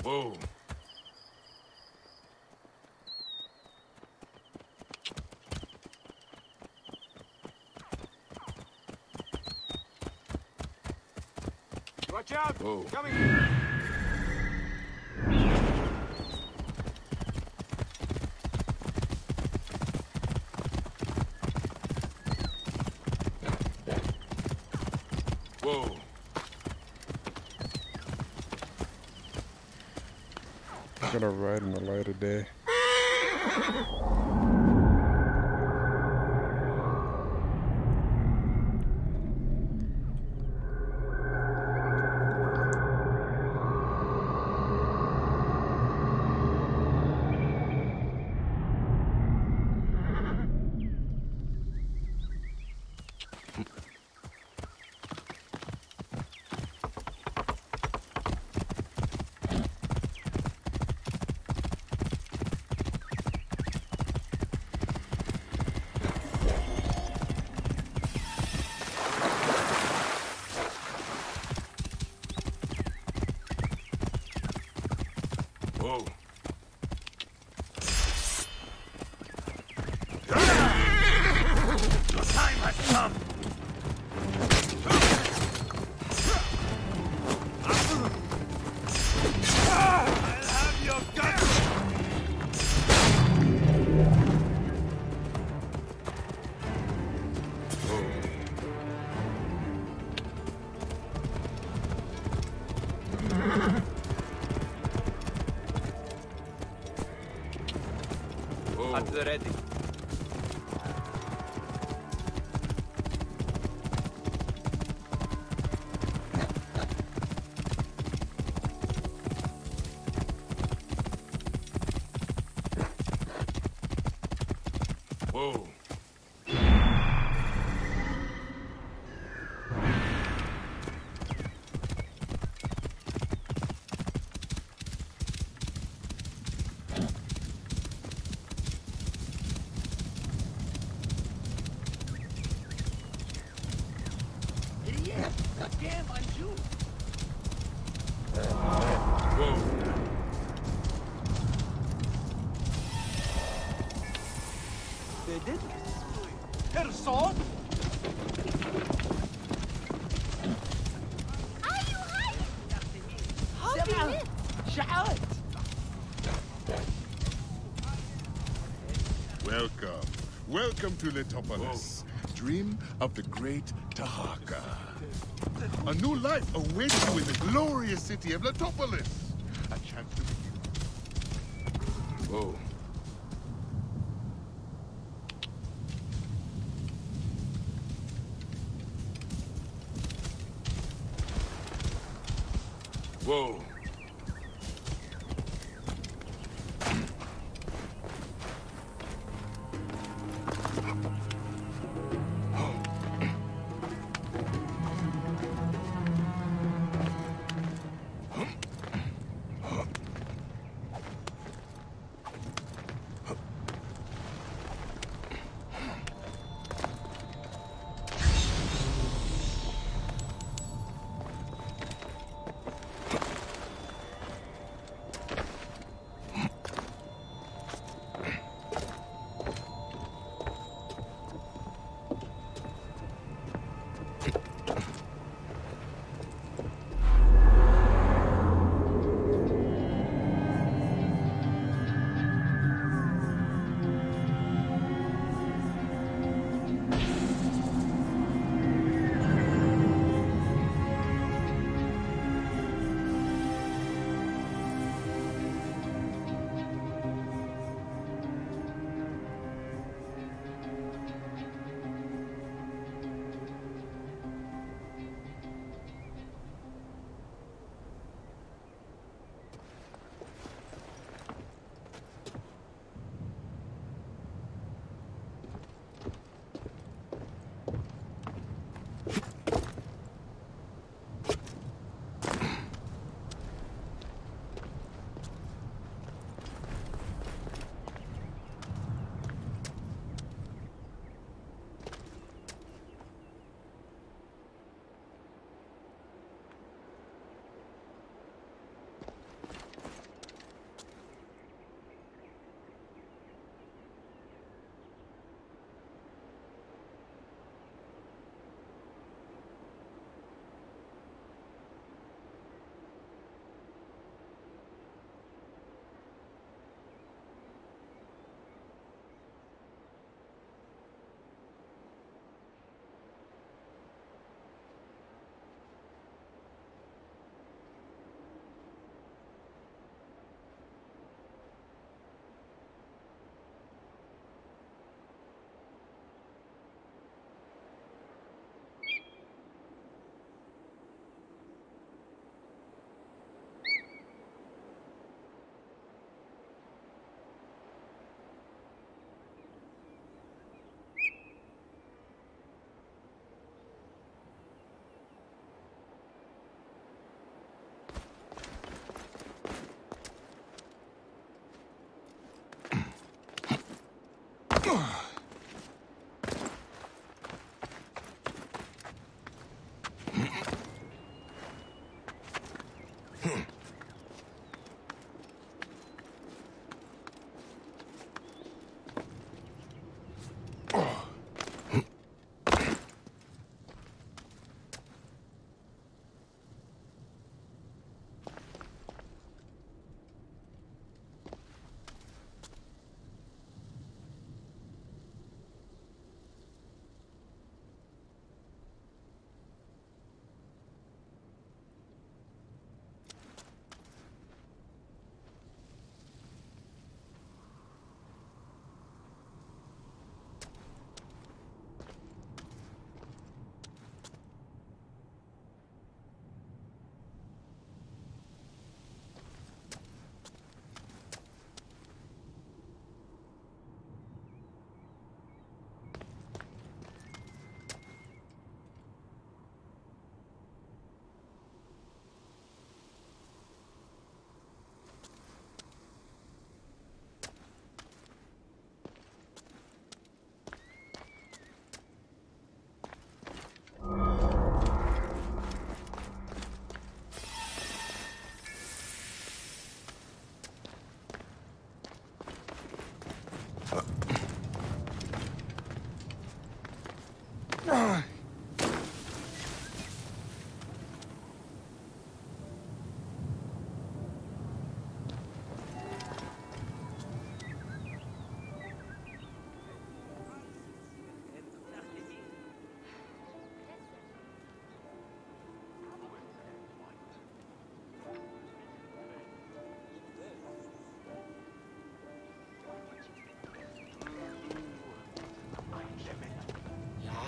[SPEAKER 2] Whoa.
[SPEAKER 12] Watch out!
[SPEAKER 2] Whoa.
[SPEAKER 12] Coming!
[SPEAKER 2] Whoa.
[SPEAKER 1] I'm gonna ride in the light of day.
[SPEAKER 2] Whoa.
[SPEAKER 12] Your time has come! I'll have your guts!
[SPEAKER 3] At the ready.
[SPEAKER 2] Whoa.
[SPEAKER 12] Idiot! Damn, Anju!
[SPEAKER 2] Whoa.
[SPEAKER 12] They did it. Her sword? شعرت.
[SPEAKER 15] Welcome. Welcome to Letopolis. Dream of the great Tahaka. A new life awaits you in the glorious city of Letopolis. A chance to begin.
[SPEAKER 2] Whoa. Whoa.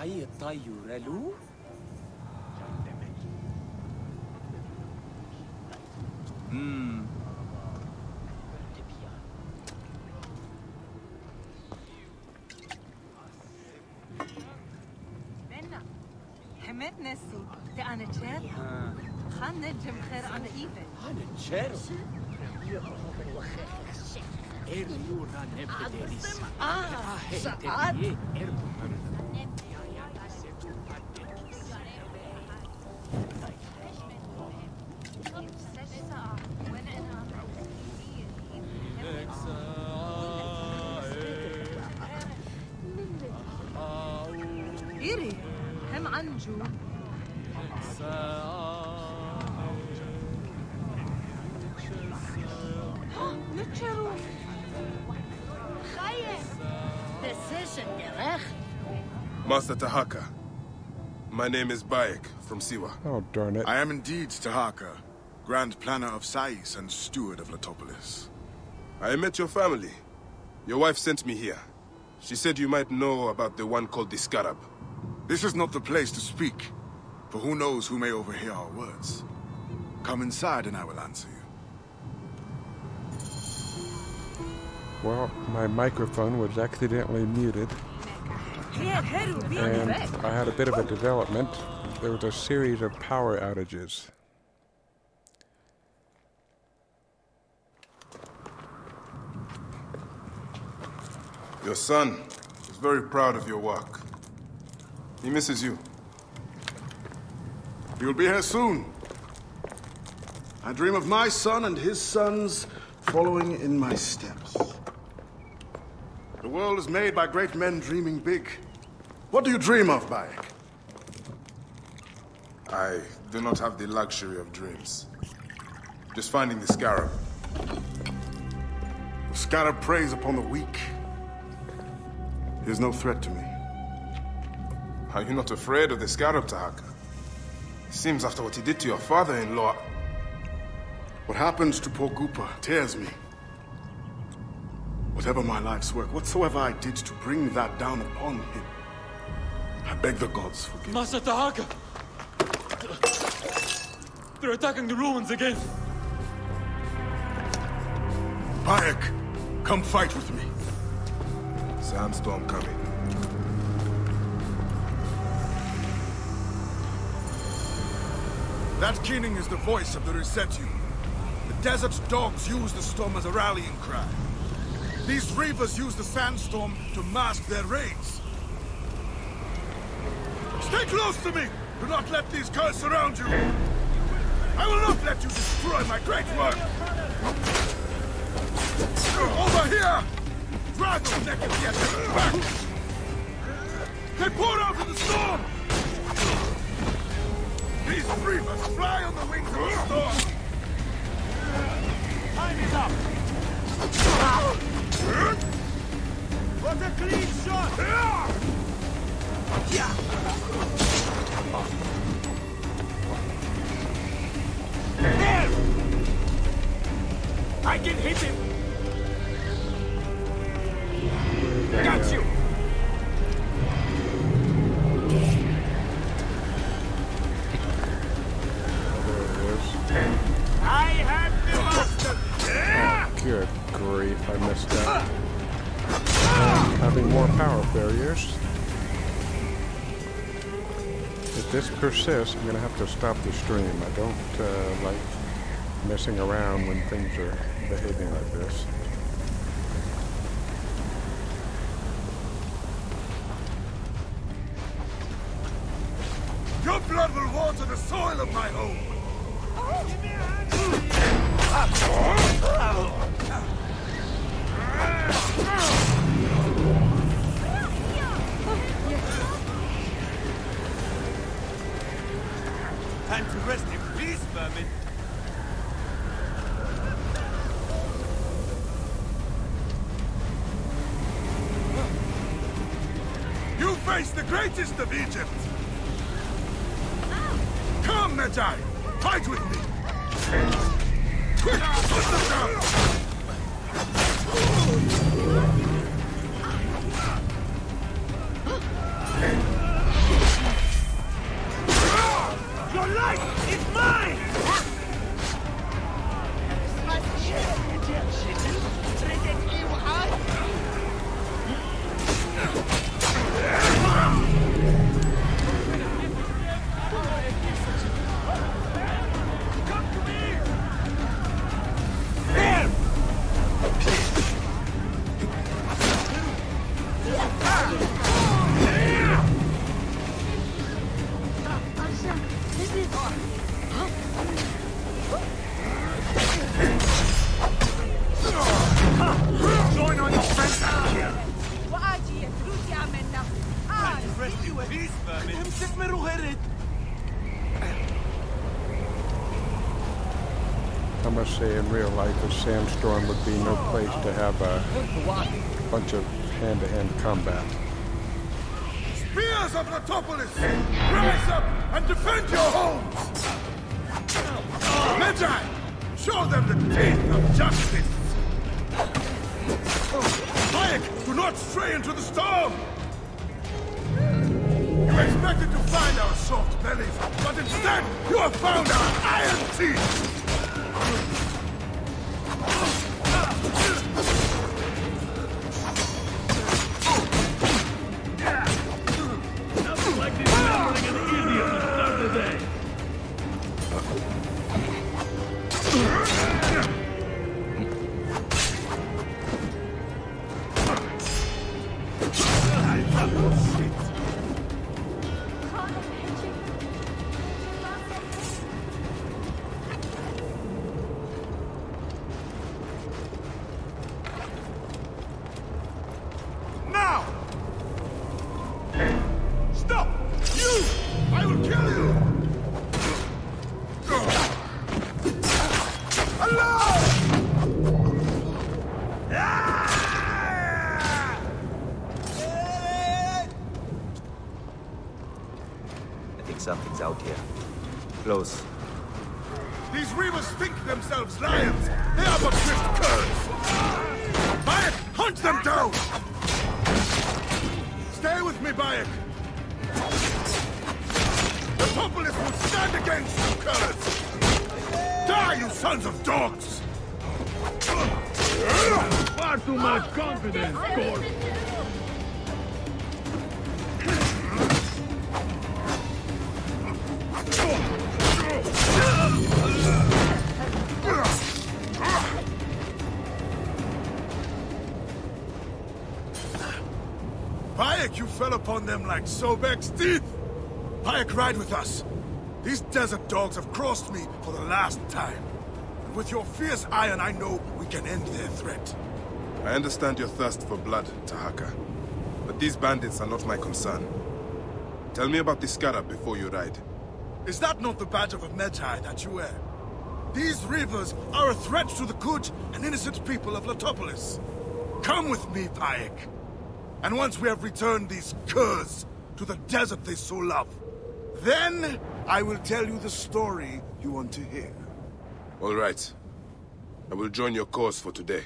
[SPEAKER 12] هاي الطيور الو
[SPEAKER 11] حمد نسي أنا تشير خان نجم خير أنا إيفن
[SPEAKER 12] أنا تشير
[SPEAKER 11] سعاد إيري هم عنجو نتشرو
[SPEAKER 2] Master Tahaka, my name is Bayek from Siwa.
[SPEAKER 1] Oh, darn it.
[SPEAKER 16] I am indeed Tahaka, Grand Planner of Sais and Steward of Letopolis.
[SPEAKER 2] I met your family. Your wife sent me here. She said you might know about the one called the Scarab.
[SPEAKER 16] This is not the place to speak, for who knows who may overhear our words. Come inside and I will answer you.
[SPEAKER 1] Well, my microphone was accidentally muted. And I had a bit of a development. There was a series of power outages.
[SPEAKER 2] Your son is very proud of your work. He misses you.
[SPEAKER 16] You'll be here soon. I dream of my son and his sons following in my steps. The world is made by great men dreaming big. What do you dream of, Bayek?
[SPEAKER 2] I do not have the luxury of dreams. Just finding the Scarab.
[SPEAKER 16] The Scarab preys upon the weak. He is no threat to me.
[SPEAKER 2] Are you not afraid of the Scarab, Tahaka? It seems after what he did to your father-in-law...
[SPEAKER 16] What happened to poor Gupa tears me. Whatever my life's work, whatsoever I did to bring that down upon him, I beg the gods forgive me.
[SPEAKER 4] Master Tahaka! They're attacking the ruins again!
[SPEAKER 16] Bayek, come fight with me.
[SPEAKER 2] Sandstorm coming.
[SPEAKER 16] That keening is the voice of the Resetu. The desert dogs use the storm as a rallying cry. These reavers use the sandstorm to mask their raids. Stay close to me! Do not let these curs surround you! I will not let you destroy destroy my great work! Over here! Drive those naked theatrics back! They poured out in the storm! These reavers fly on the wings of the storm!
[SPEAKER 12] Time is up! What a clean shot!
[SPEAKER 13] Yeah!
[SPEAKER 12] There! I can hit him! Got you! I have the master!
[SPEAKER 1] Good grief, I missed that. Having more power failures. If this persists, I'm going to have to stop the stream. I don't like messing around when things are behaving like this.
[SPEAKER 16] Your blood will water the soil of my home!
[SPEAKER 12] Time to rest in peace, vermin!
[SPEAKER 16] You face the greatest of Egypt! Come, Magi! Fight with me! Quick! Put them down!
[SPEAKER 12] Your life is mine!
[SPEAKER 16] Join on your friends out here!
[SPEAKER 12] Rest in peace, vermin!
[SPEAKER 1] I must say, in real life, a sandstorm would be no place to have a bunch of hand-to-hand combat.
[SPEAKER 16] Spears of Letopolis! Rise up and defend your homes! Magi! Show them the teeth of justice! Bayek, do not stray into the storm! You expected to find our soft bellies, but instead you have found our iron teeth!
[SPEAKER 12] Nothing like discovering an idiot to start the day!
[SPEAKER 16] Now! Stop! You! I will kill you! Allah!
[SPEAKER 17] I think something's out here. Close.
[SPEAKER 16] These reavers think themselves lions! They are but swift curs! Bayek, hunt them down! Stay with me, Bayek! The Letopolis will stand against you curs! Die, you sons of dogs!
[SPEAKER 12] Far too much confidence, Gordon!
[SPEAKER 16] Bayek, you fell upon them like Sobek's teeth! Bayek, ride with us! These desert dogs have crossed me for the last time. With your fierce iron, I know we can end their threat.
[SPEAKER 2] I understand your thirst for blood, Tahaka. But these bandits are not my concern. Tell me about the scarab before you ride.
[SPEAKER 16] Is that not the badge of a Medjay that you wear? These rivers are a threat to the good and innocent people of Letopolis. Come with me, Paik. And once we have returned these curs to the desert they so love, then I will tell you the story you want to hear.
[SPEAKER 2] All right. I will join your cause for today.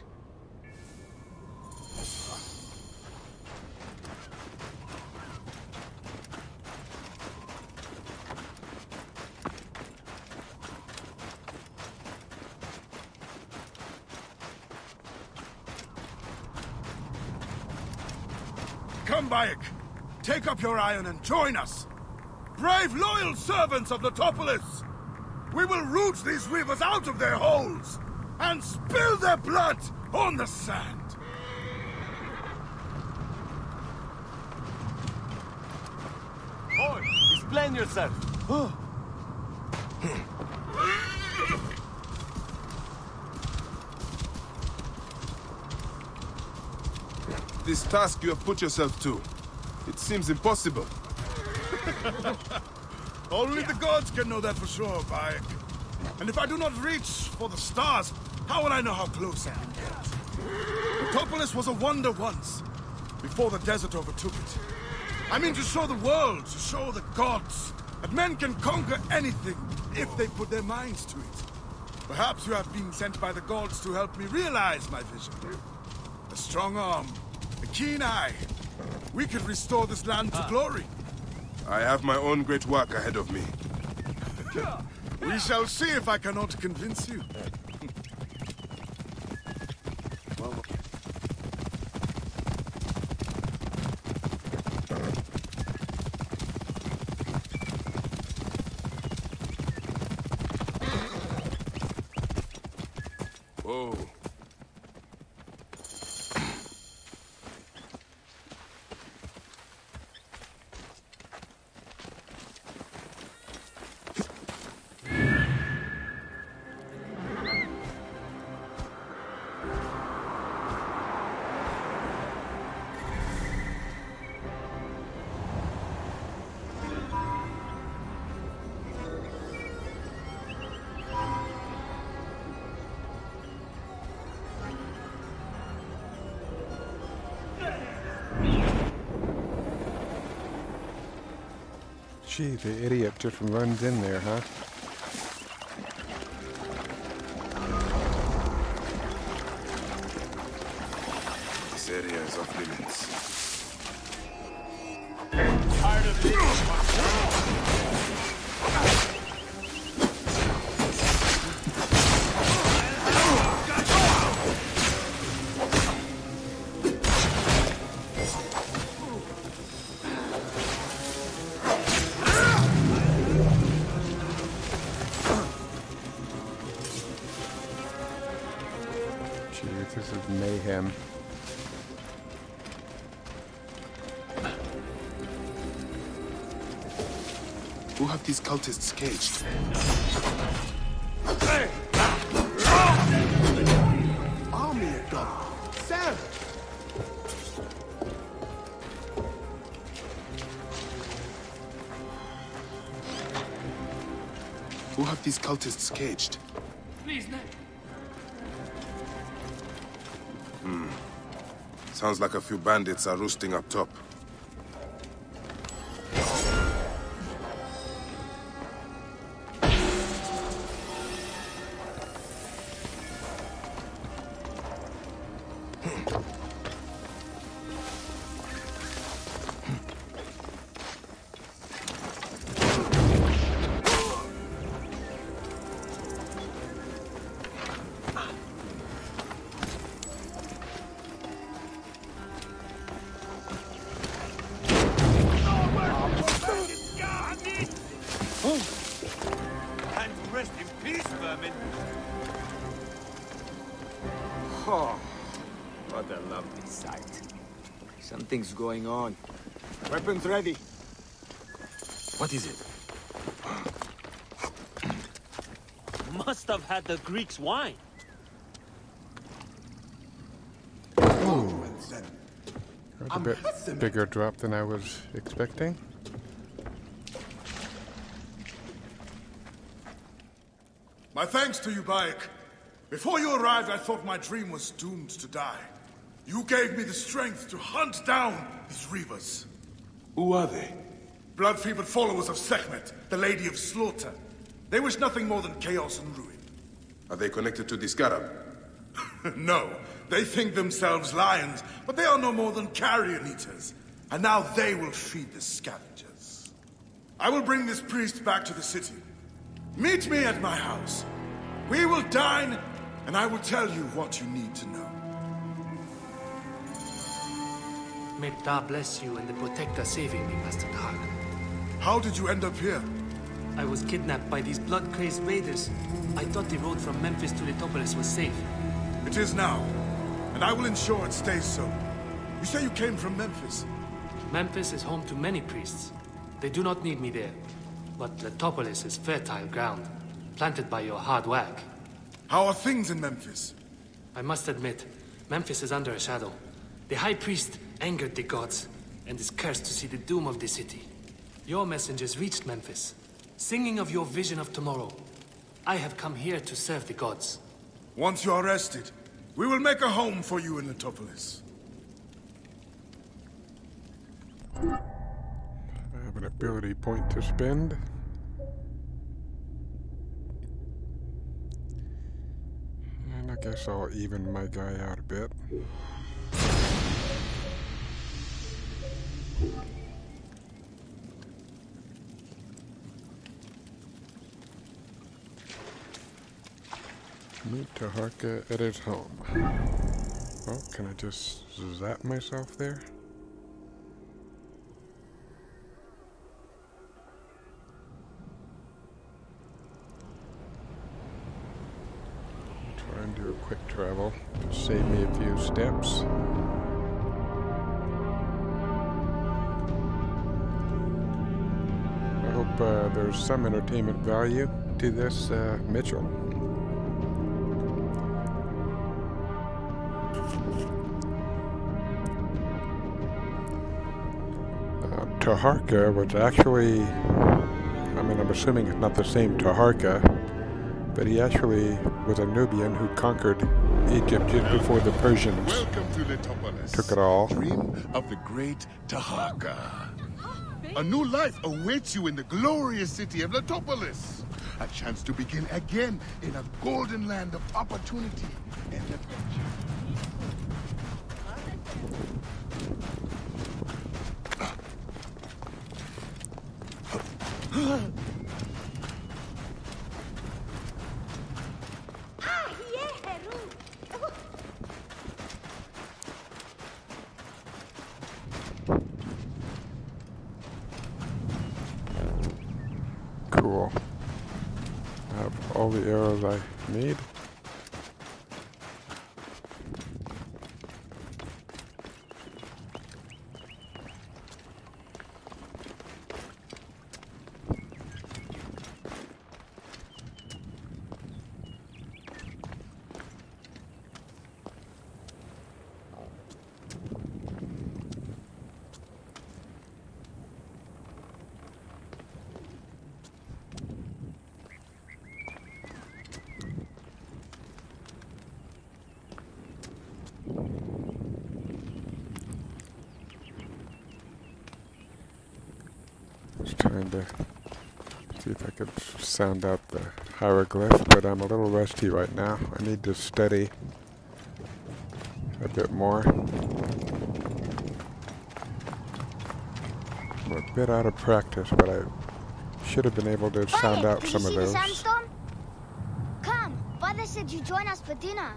[SPEAKER 16] Come, Bayek. Take up your iron and join us. Brave, loyal servants of Letopolis! We will root these rivers out of their holes and spill their blood on the sand.
[SPEAKER 12] Boy, explain yourself.
[SPEAKER 2] This task you have put yourself to, it seems impossible.
[SPEAKER 16] Only the gods can know that for sure, Bayek. And if I do not reach for the stars, how will I know how close I can get? Letopolis was a wonder once, before the desert overtook it. I mean to show the world, to show the gods, that men can conquer anything if they put their minds to it. Perhaps you have been sent by the gods to help me realize my vision. A strong arm, a keen eye. We could restore this land to glory.
[SPEAKER 2] I have my own great work ahead of me.
[SPEAKER 16] We shall see if I cannot convince you.
[SPEAKER 2] Whoa.
[SPEAKER 1] Gee, the idiot just runs in there, huh?
[SPEAKER 2] This area is off limits.
[SPEAKER 12] Tired of this?
[SPEAKER 1] This is mayhem.
[SPEAKER 2] Who have these cultists caged?
[SPEAKER 12] Hey!
[SPEAKER 16] Army of God. Sam!
[SPEAKER 2] Who have these cultists caged?
[SPEAKER 12] Please, no.
[SPEAKER 2] Sounds like a few bandits are roosting up top.
[SPEAKER 12] And rest in peace, vermin.
[SPEAKER 18] Oh, what a lovely sight. Something's going on. Weapons ready.
[SPEAKER 3] What is it?
[SPEAKER 12] Must have had the Greeks' wine.
[SPEAKER 1] Ooh. A bit bigger drop than I was expecting.
[SPEAKER 16] My thanks to you, Bayek. Before you arrived, I thought my dream was doomed to die. You gave me the strength to hunt down these Reavers.
[SPEAKER 2] Who are they?
[SPEAKER 16] Blood-fevered followers of Sekhmet, the Lady of Slaughter. They wish nothing more than chaos and ruin.
[SPEAKER 2] Are they connected to the Scarab?
[SPEAKER 16] No. They think themselves lions, but they are no more than carrion eaters. And now they will feed the scavengers. I will bring this priest back to the city. Meet me at my house. We will dine, and I will tell you what you need to know.
[SPEAKER 19] May God bless you and the Protector saving me, Master Targ.
[SPEAKER 16] How did you end up here?
[SPEAKER 19] I was kidnapped by these blood-crazed raiders. I thought the road from Memphis to Letopolis was safe.
[SPEAKER 16] It is now, and I will ensure it stays so. You say you came from Memphis?
[SPEAKER 19] Memphis is home to many priests. They do not need me there. But Letopolis is fertile ground, planted by your hard work.
[SPEAKER 16] How are things in Memphis?
[SPEAKER 19] I must admit, Memphis is under a shadow. The High Priest angered the gods, and is cursed to see the doom of the city. Your messengers reached Memphis, singing of your vision of tomorrow. I have come here to serve the gods.
[SPEAKER 16] Once you are rested, we will make a home for you in Letopolis.
[SPEAKER 1] I have an ability point to spend. And I guess I'll even my guy out a bit. Meet Taharka at his home. Oh, can I just zap myself there? Try and do a quick travel to save me a few steps. I hope there's some entertainment value to this, Mitchell. Taharka was actually, I mean, I'm assuming it's not the same Taharka, but he actually was a Nubian who conquered Egypt just before the Persians took it all.
[SPEAKER 15] Dream of the great Taharka. A new life awaits you in the glorious city of Letopolis. A chance to begin again in a golden land of opportunity and adventure.
[SPEAKER 1] Cool. I have all the arrows I need. Just trying to see if I could sound out the hieroglyph, but I'm a little rusty right now. I need to study a bit more. I'm a bit out of practice, but I should have been able to sound out some of those.
[SPEAKER 10] Did you see the sandstorm? Come, Father said you join us for dinner.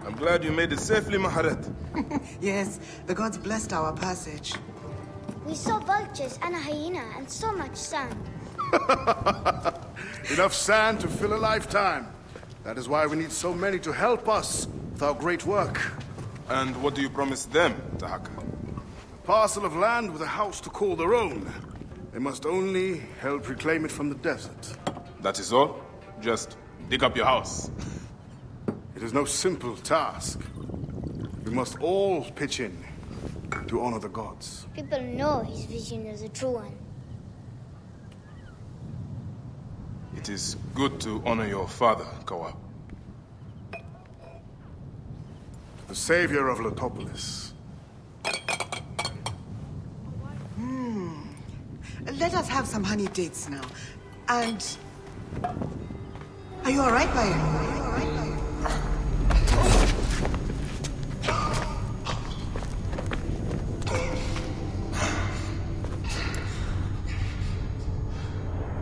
[SPEAKER 2] I'm glad you made it safely, Maharet.
[SPEAKER 14] Yes, the gods blessed our passage.
[SPEAKER 10] We saw vultures and a hyena and so much sun.
[SPEAKER 16] Enough sand to fill a lifetime. That is why we need so many to help us with our great work.
[SPEAKER 2] And what do you promise them, Tahaka?
[SPEAKER 16] A parcel of land with a house to call their own. They must only help reclaim it from the desert.
[SPEAKER 2] That is all? Just dig up your house?
[SPEAKER 16] It is no simple task. We must all pitch in to honor the gods.
[SPEAKER 10] People know his vision is a true one.
[SPEAKER 2] It is good to honor your father, Kawa.
[SPEAKER 16] The savior of Letopolis.
[SPEAKER 14] Let us have some honey dates now. And... Are you alright, Bayan? Are you alright, Bayan?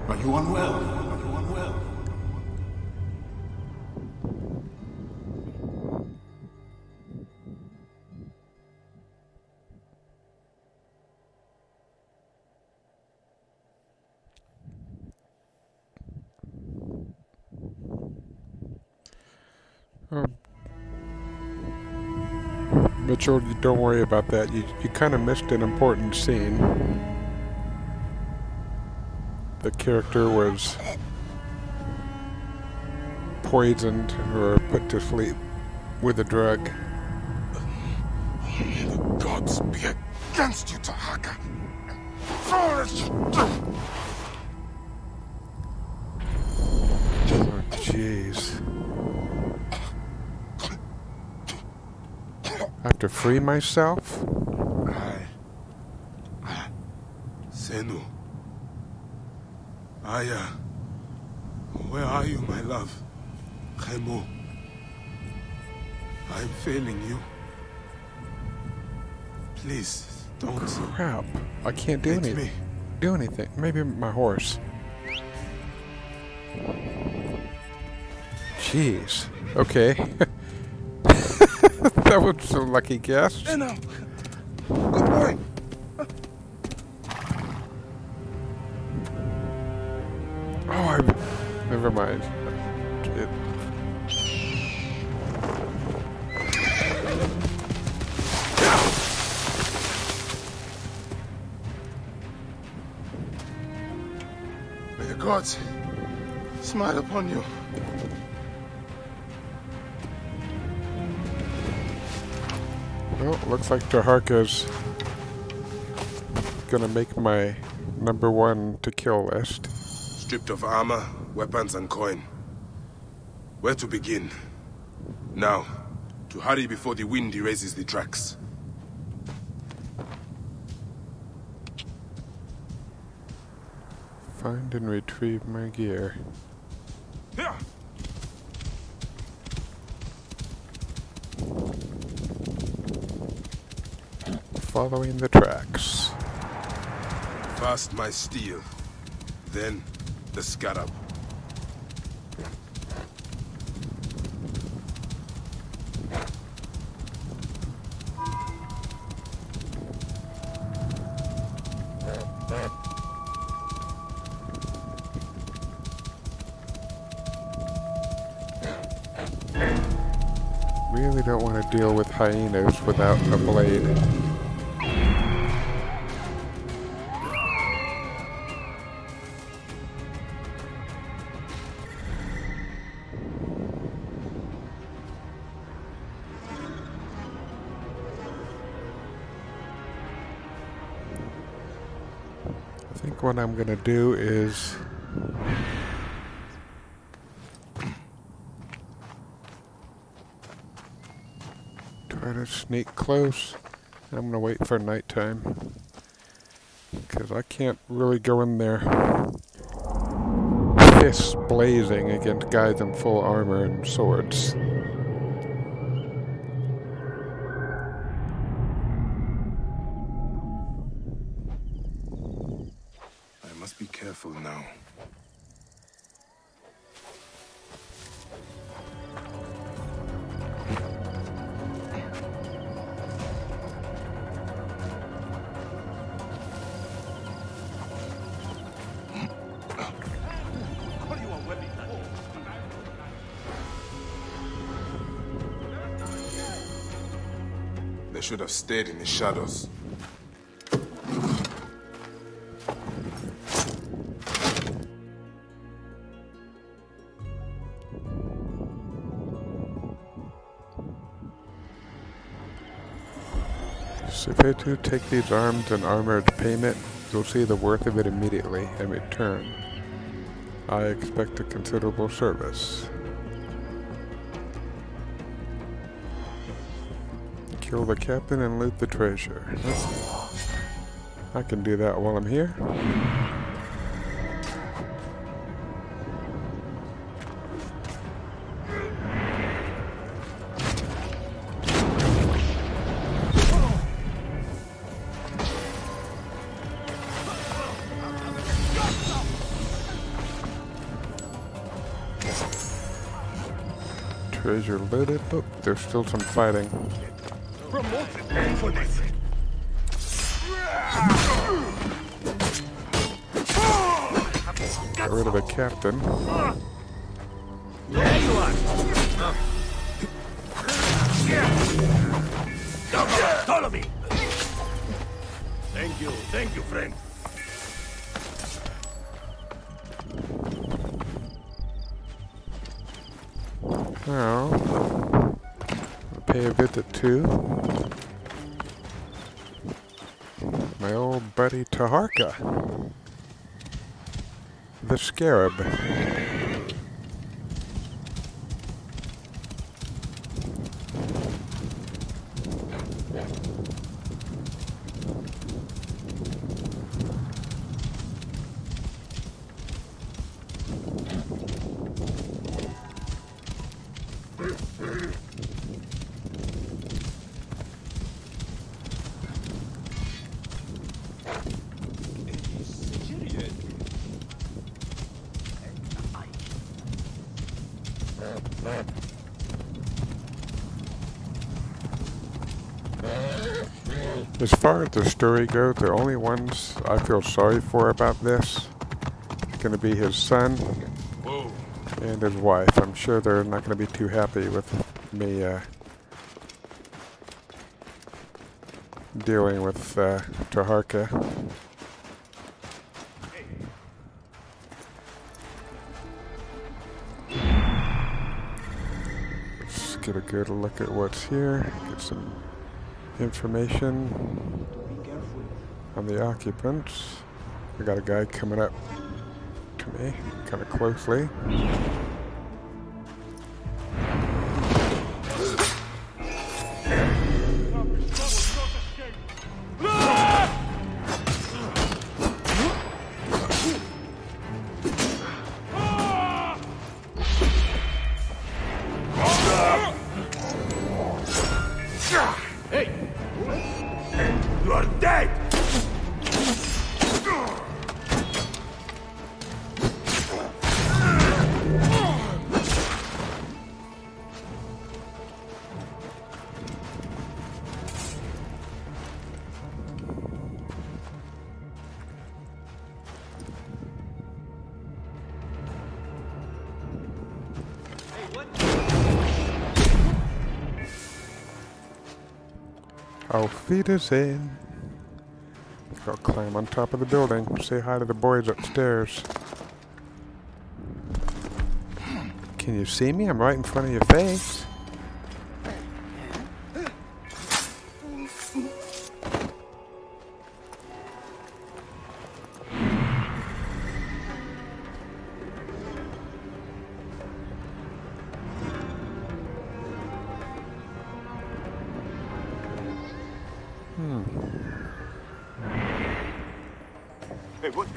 [SPEAKER 16] Are you unwell? Are you unwell?
[SPEAKER 1] Mitchell, you don't worry about that. You kind of missed an important scene. The character was poisoned or put to sleep with a drug.
[SPEAKER 2] May the gods be against you, Tahaka.
[SPEAKER 1] Oh, jeez. I have to free myself?
[SPEAKER 2] Senu. Aya. Where are you, my love? Khemu. I'm failing you. Please, don't.
[SPEAKER 1] Crap. I can't do anything. Do anything. Maybe my horse. Jeez. Okay. That was a lucky guess.
[SPEAKER 2] No. Good boy.
[SPEAKER 1] Oh, never mind.
[SPEAKER 2] May the gods smile upon you.
[SPEAKER 1] Well, looks like Taharka's gonna make my #1 to kill list.
[SPEAKER 2] Stripped of armor, weapons, and coin. Where to begin? Now, to hurry before the wind erases the tracks.
[SPEAKER 1] Find and retrieve my gear. Following the tracks.
[SPEAKER 2] First my steel, then the scarab.
[SPEAKER 1] Really don't want to deal with hyenas without a blade. I think what I'm gonna do is try to sneak close. I'm gonna wait for nighttime because I can't really go in there fists blazing against guys in full armor and swords.
[SPEAKER 2] I must be careful now. They should have stayed in the shadows.
[SPEAKER 1] So if I do take these armed and armored payment, you'll see the worth of it immediately in return. I expect a considerable service. Kill the captain and loot the treasure. I can do that while I'm here. Treasure looted. Oh, there's still some fighting.
[SPEAKER 12] For this.
[SPEAKER 1] Got rid of the captain.
[SPEAKER 12] There you are. Follow me. Thank you, friend.
[SPEAKER 1] Now, I'll pay a visit to my old buddy Taharka, the Scarab. As far as the story goes, the only ones I feel sorry for about this is going to be his son and his wife. I'm sure they're not going to be too happy with me dealing with Taharka. Let's get a good look at what's here. Get some information on the occupants. We got a guy coming up to me kind of closely. Auf Wiedersehen. Go climb on top of the building. Say hi to the boys upstairs. Can you see me? I'm right in front of your face.
[SPEAKER 12] Hey, what?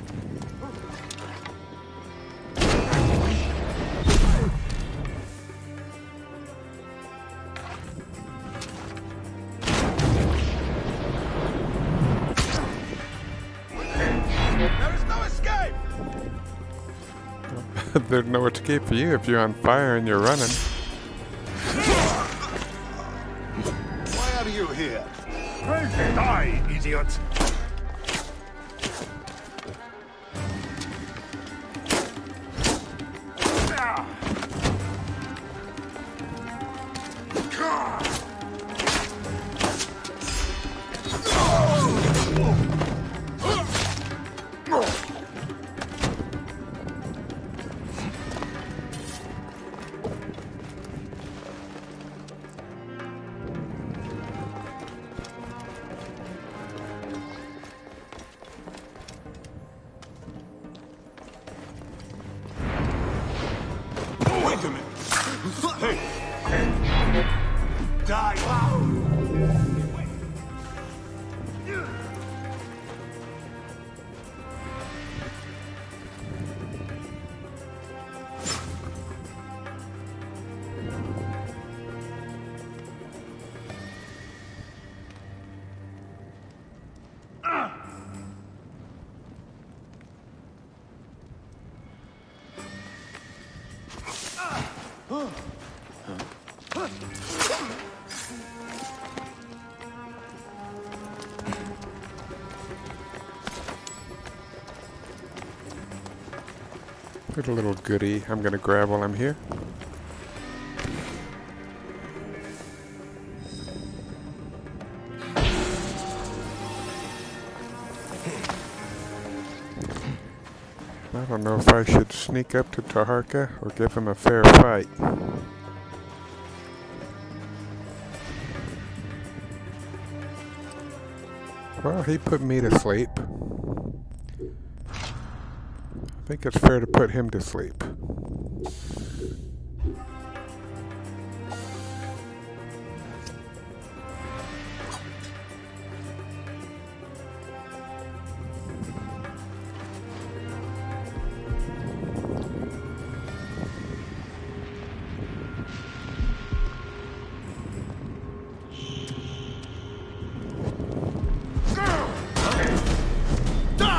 [SPEAKER 15] There is no escape!
[SPEAKER 1] There's no escape for you if you're on fire and you're running.
[SPEAKER 15] Why are you here?
[SPEAKER 12] Die, idiot! Die now!
[SPEAKER 1] There's a little goodie I'm gonna grab while I'm here. I don't know if I should sneak up to Taharka or give him a fair fight. Well, he put me to sleep. I think it's fair to put him to sleep.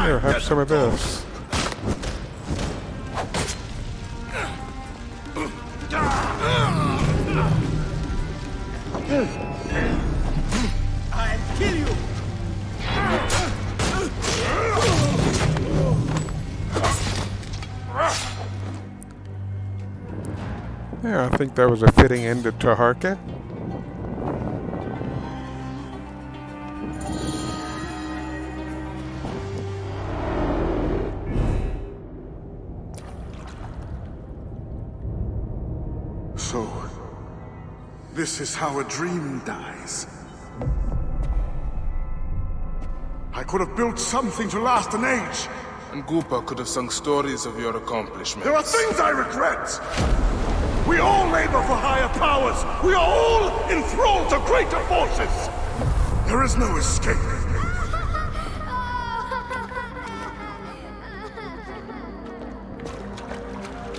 [SPEAKER 1] Here, have some of this.
[SPEAKER 12] I'll kill you!
[SPEAKER 1] Yeah, I think that was a fitting end to Taharka.
[SPEAKER 16] So, this is how a dream dies. I could have built something to last an age.
[SPEAKER 2] And Goopa could have sung stories of your accomplishments.
[SPEAKER 16] There are things I regret. We all labor for higher powers. We are all enthralled to greater forces. There is no escape.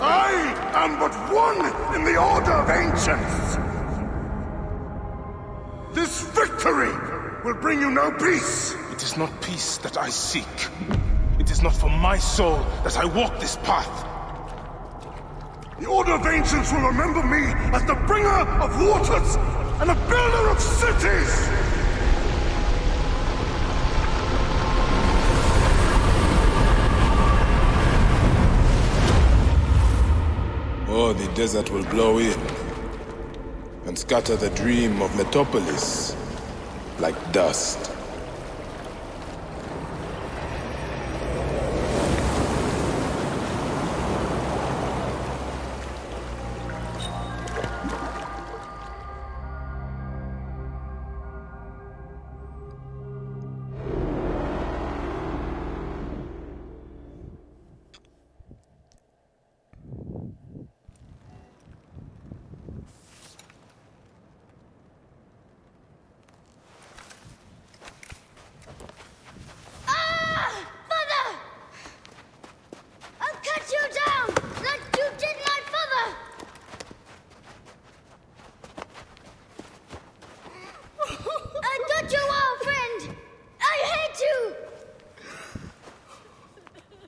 [SPEAKER 16] I am but one in the Order of Ancients. This victory will bring you no peace.
[SPEAKER 2] It is not peace that I seek. It is not for my soul that I walk this path.
[SPEAKER 16] The Order of Ancients will remember me as the bringer of waters and the builder of cities!
[SPEAKER 2] Oh, the desert will blow in and scatter the dream of Letopolis like dust.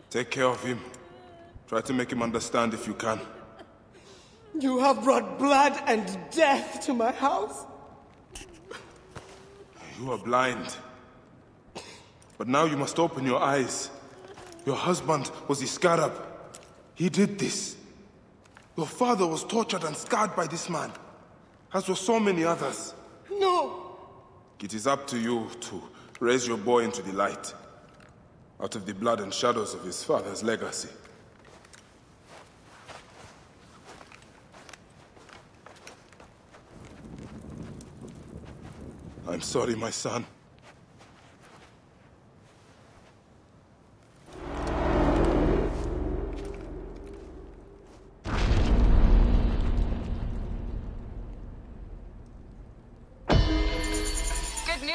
[SPEAKER 2] Take care of him. Try to make him understand if you can.
[SPEAKER 14] You have brought blood and death to my house.
[SPEAKER 2] You are blind. But now you must open your eyes. Your husband was the Scarab. He did this. Your father was tortured and scarred by this man, as were so many others.
[SPEAKER 14] No!
[SPEAKER 2] It is up to you to raise your boy into the light, out of the blood and shadows of his father's legacy. I'm sorry, my son.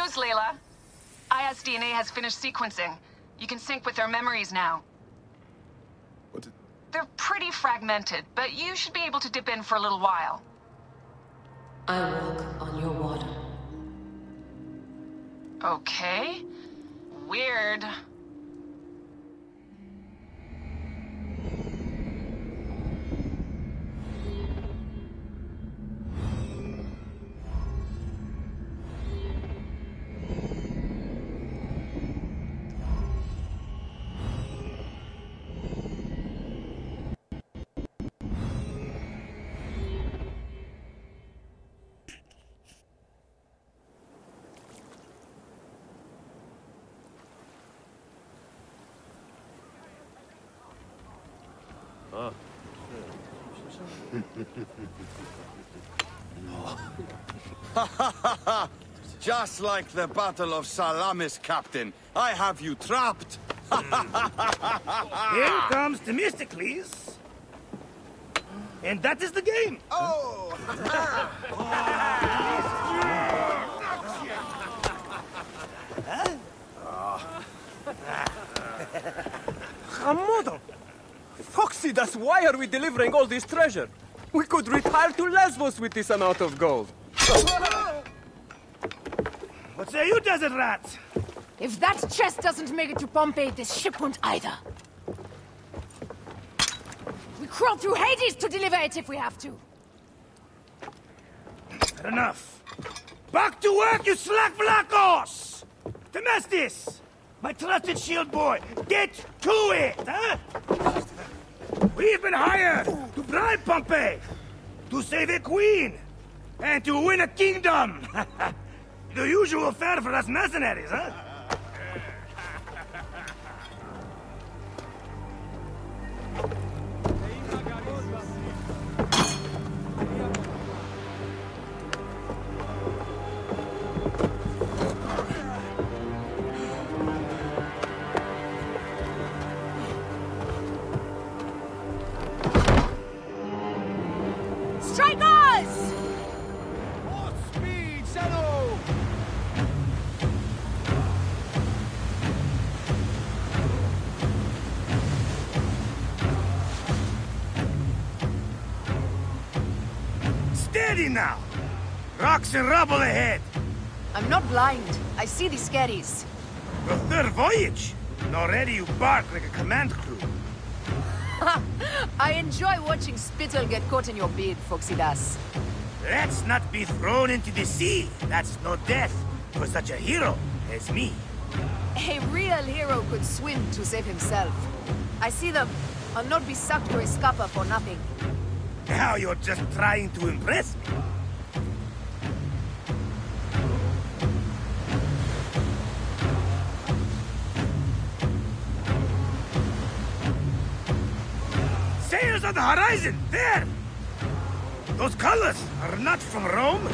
[SPEAKER 20] news, Layla. IS DNA has finished sequencing. You can sync with their memories now. They're pretty fragmented, but you should be able to dip in for a little while.
[SPEAKER 7] I walk on your water.
[SPEAKER 20] Okay. Weird.
[SPEAKER 21] Just like the Battle of Salamis, Captain. I have you trapped.
[SPEAKER 22] Here comes Themistocles. And that is the game.
[SPEAKER 21] Oh!
[SPEAKER 12] Hamodo! Foxy, that's why are we delivering all this treasure? We could retire to Lesbos with this amount of gold.
[SPEAKER 22] What say you, desert rats?
[SPEAKER 6] If that chest doesn't make it to Pompeii, this ship won't either. We crawl through Hades to deliver it if we have to.
[SPEAKER 22] Enough. Back to work, you slack blackos! Themestis! My trusted shield boy, get to it, huh? We've been hired to bribe Pompeii, to save a queen, and to win a kingdom. The usual fare for us mercenaries, huh?
[SPEAKER 6] Strikers!
[SPEAKER 12] More speed, Shadow!
[SPEAKER 22] Steady now! Rocks and rubble ahead!
[SPEAKER 11] I'm not blind. I see the scaries.
[SPEAKER 22] Your third voyage! And already you bark like a command crew.
[SPEAKER 11] I enjoy watching spittle get caught in your beard, Foxy Das.
[SPEAKER 22] Let's not be thrown into the sea. That's no death for such a hero as me.
[SPEAKER 11] A real hero could swim to save himself. I see them. I'll not be sucked to a scupper for nothing.
[SPEAKER 22] Now you're just trying to impress me. Sails on the horizon! There! Those colors are not from Rome.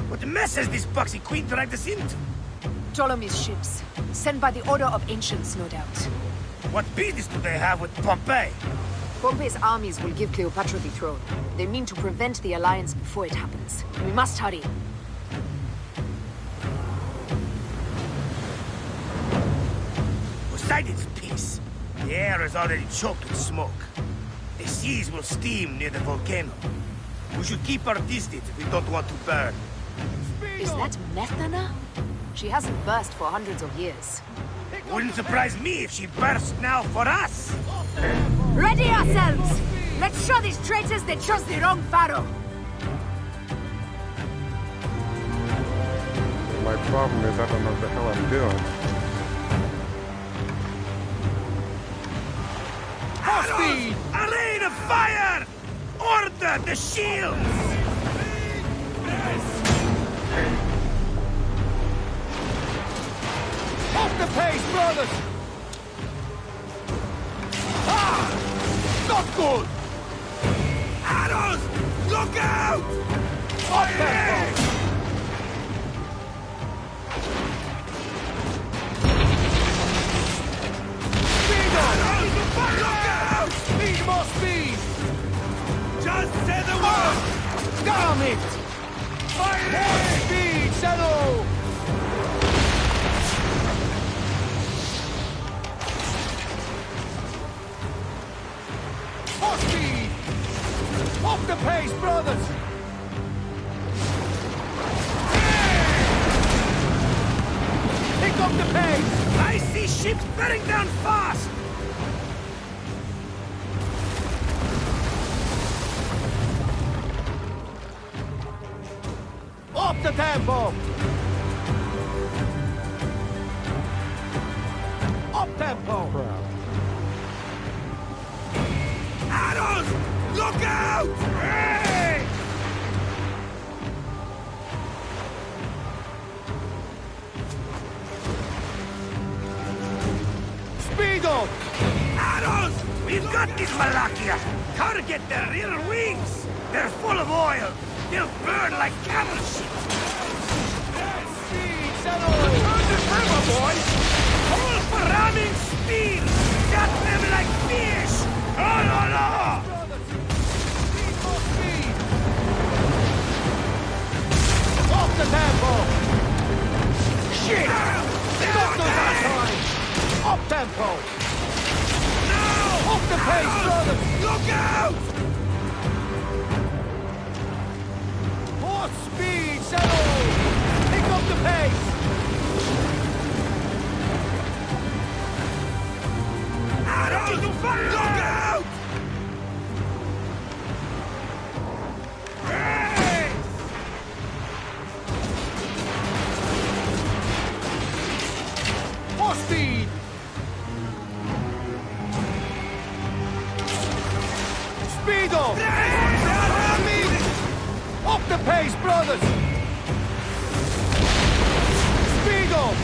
[SPEAKER 22] What mess has this boxy queen dragged us into?
[SPEAKER 11] Ptolemy's ships. Sent by the Order of Ancients, no doubt.
[SPEAKER 22] What business do they have with Pompeii?
[SPEAKER 11] Pompeii's armies will give Cleopatra the throne. They mean to prevent the alliance before it happens. We must hurry.
[SPEAKER 22] Poseidon's peace. The air is already choked with smoke. The seas will steam near the volcano. We should keep our distance if we don't want to burn.
[SPEAKER 11] Is that Methana? She hasn't burst for hundreds of years.
[SPEAKER 22] Wouldn't surprise me if she bursts now for us!
[SPEAKER 6] Ready ourselves! Let's show these traitors they chose the wrong pharaoh!
[SPEAKER 1] My problem is I don't know what the hell I'm doing.
[SPEAKER 22] Speed! A rain of fire! Order the shields!
[SPEAKER 12] Off the pace, brothers! Ah! Not good!
[SPEAKER 22] Arrows! Look out!
[SPEAKER 12] Off tempo! Speed on!
[SPEAKER 22] Look out!
[SPEAKER 12] Need more speed!
[SPEAKER 22] Just say the word!
[SPEAKER 12] Damn it! More speed, Shadow!
[SPEAKER 22] the pace, brothers! Pick up the pace! I see ships bearing down fast! Up the tempo! Up tempo! Arrows! Look out! Hey! Speed up! Arrows! We've got this Malakia! Target their rear wings! They're full of oil! They'll burn like camel shit! Speed, settle! Return to river, boys! Hold for ramming speed! Got them like fish! Oh, no, no! Speed for speed! Off the tempo! Shit! Stop those assholes! Up tempo! No! Off the pace, brothers! Look out! More speed, settle! Pick up the pace! Arrows! Look out! Hey! More speed! Speed up! Up the pace, brothers! Speed up!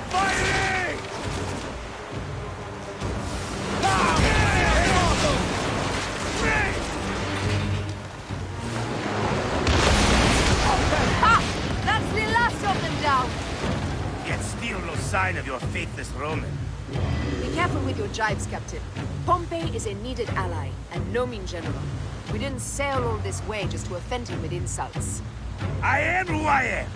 [SPEAKER 22] Fighting!
[SPEAKER 11] Ha! That's the last of them down!
[SPEAKER 22] Yet still no sign of your faithless Roman.
[SPEAKER 11] Be careful with your jibes, Captain. Pompey is a needed ally, and no mean general. We didn't sail all this way just to offend him with insults.
[SPEAKER 22] I am who I am.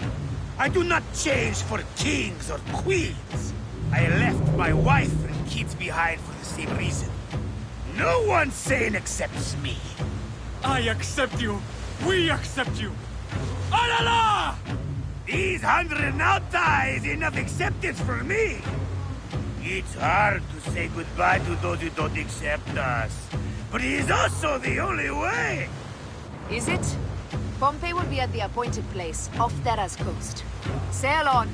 [SPEAKER 22] I do not change for kings or queens. I left my wife and kids behind for the same reason. No one sane accepts me.
[SPEAKER 4] I accept you. We accept you. Alala!
[SPEAKER 22] These 100 nauta is enough acceptance for me. It's hard to say goodbye to those who don't accept us. But it is also the only way.
[SPEAKER 11] Is it? Pompey will be at the appointed place, off Terra's coast. Sail on.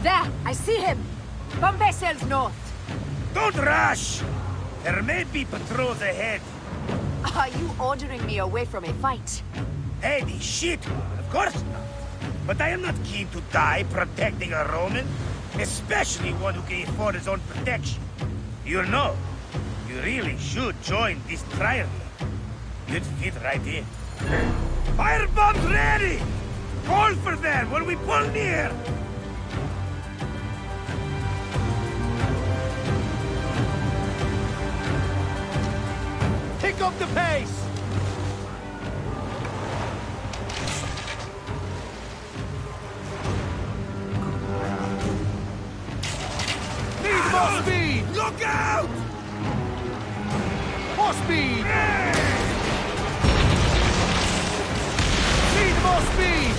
[SPEAKER 11] There! I see him! Pompey sails north.
[SPEAKER 22] Don't rush! There may be patrols ahead.
[SPEAKER 11] Are you ordering me away from a fight?
[SPEAKER 22] Hey, the shit, woman, of course not. But I am not keen to die protecting a Roman, especially one who can afford his own protection. You know, you really should join this trial. You'd fit right in. Firebombs ready! Call for them when we pull near! Pick up the pace! Need more speed! Look out! More speed! Need more speed!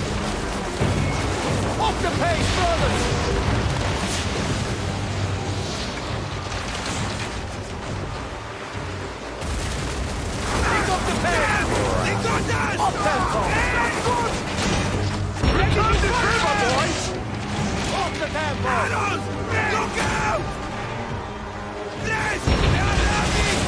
[SPEAKER 22] Up the pace, brothers! They got us! Up tempo! That's good! Return to river, boys! Off the tempo! Arrows! Look out! Yes! They are landing!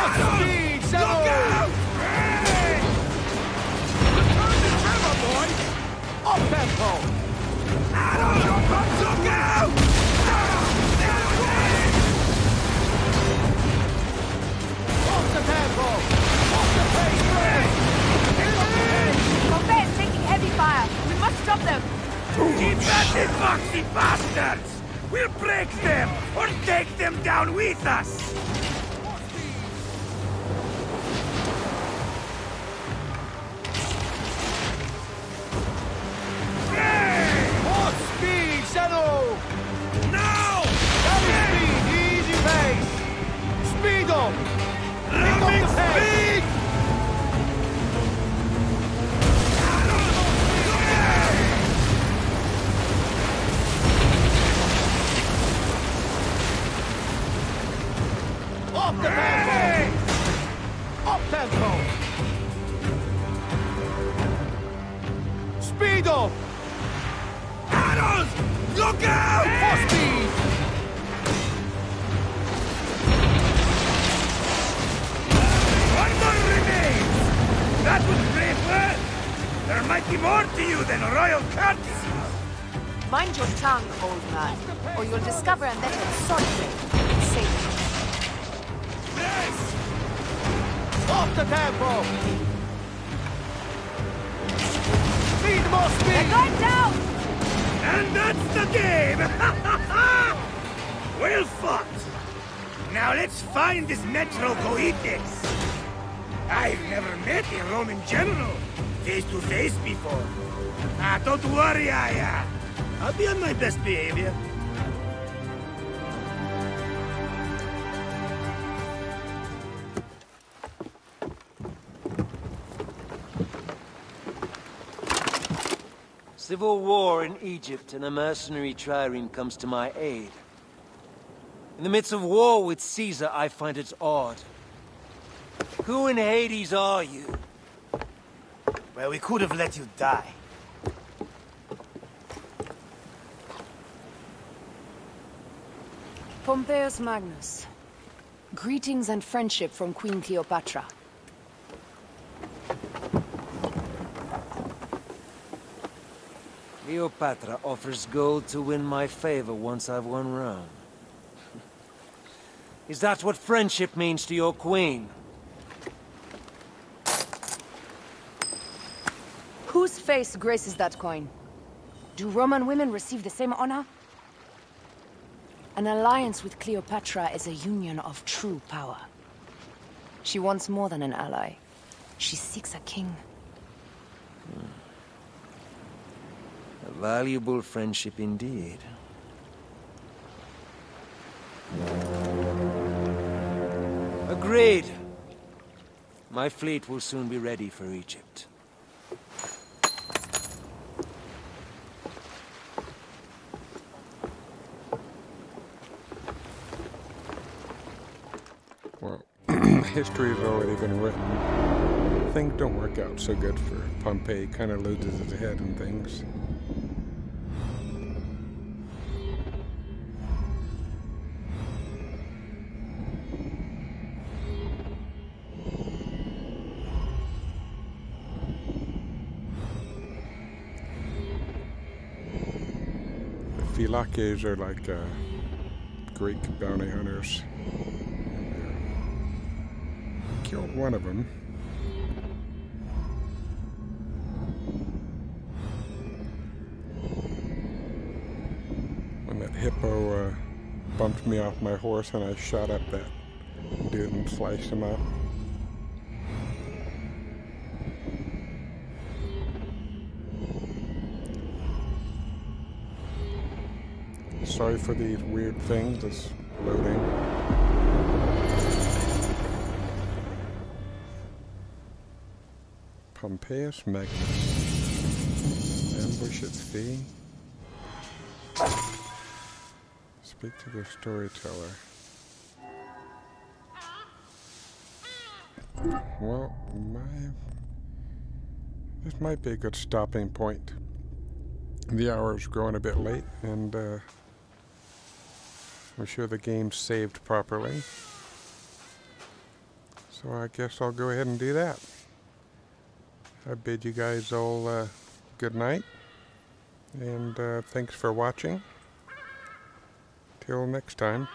[SPEAKER 12] Speed, Look out! Hey! Return the tremor, boys! Up tempo! Look out! Off the tempo! Off the pace,
[SPEAKER 11] Pompey is taking heavy fire. We must stop them.
[SPEAKER 22] Keep at it, foxy bastards! We'll break them, or take them down with us!
[SPEAKER 12] More speed, Shadow! Now! Steady speed, easy pace! Speed up! Ramming speed! Up the tempo! Up tempo! Speed up! Arrows! Look out! For speed!
[SPEAKER 22] One more remains! That was brave work! There might be more to you than royal courtesy!
[SPEAKER 11] Mind your tongue, old man, or you'll discover a method solitary and safe.
[SPEAKER 12] Off the tempo! Speed, more speed!
[SPEAKER 11] They're going down!
[SPEAKER 22] And that's the game! Well fought! Now let's find this Metro Coites! I've never met a Roman general face to face before. Don't worry, I'll be on my best behavior.
[SPEAKER 5] Civil war in Egypt, and a mercenary trireme comes to my aid. In the midst of war with Caesar, I find it odd. Who in Hades are you?
[SPEAKER 22] Well, we could have let you die.
[SPEAKER 11] Pompeius Magnus. Greetings and friendship from Queen Cleopatra.
[SPEAKER 5] Cleopatra offers gold to win my favor once I've won Rome. Is that what friendship means to your queen?
[SPEAKER 11] Whose face graces that coin? Do Roman women receive the same honor? An alliance with Cleopatra is a union of true power. She wants more than an ally. She seeks a king.
[SPEAKER 5] A valuable friendship indeed. Agreed. My fleet will soon be ready for Egypt.
[SPEAKER 1] Well, history has already been written. Things don't work out so good for Pompey. Kind of loses his head and things. The Phylakes are like Greek bounty hunters. Killed one of them. When that hippo bumped me off my horse and I shot up that dude and sliced him up. Sorry for these weird things that's loading. Pompeius Magnus. Ambush at sea. Speak to the storyteller. Well, this might be a good stopping point. The hour's growing a bit late, and I'm sure the game's saved properly. So I guess I'll go ahead and do that. I bid you guys all good night, and thanks for watching. Till next time.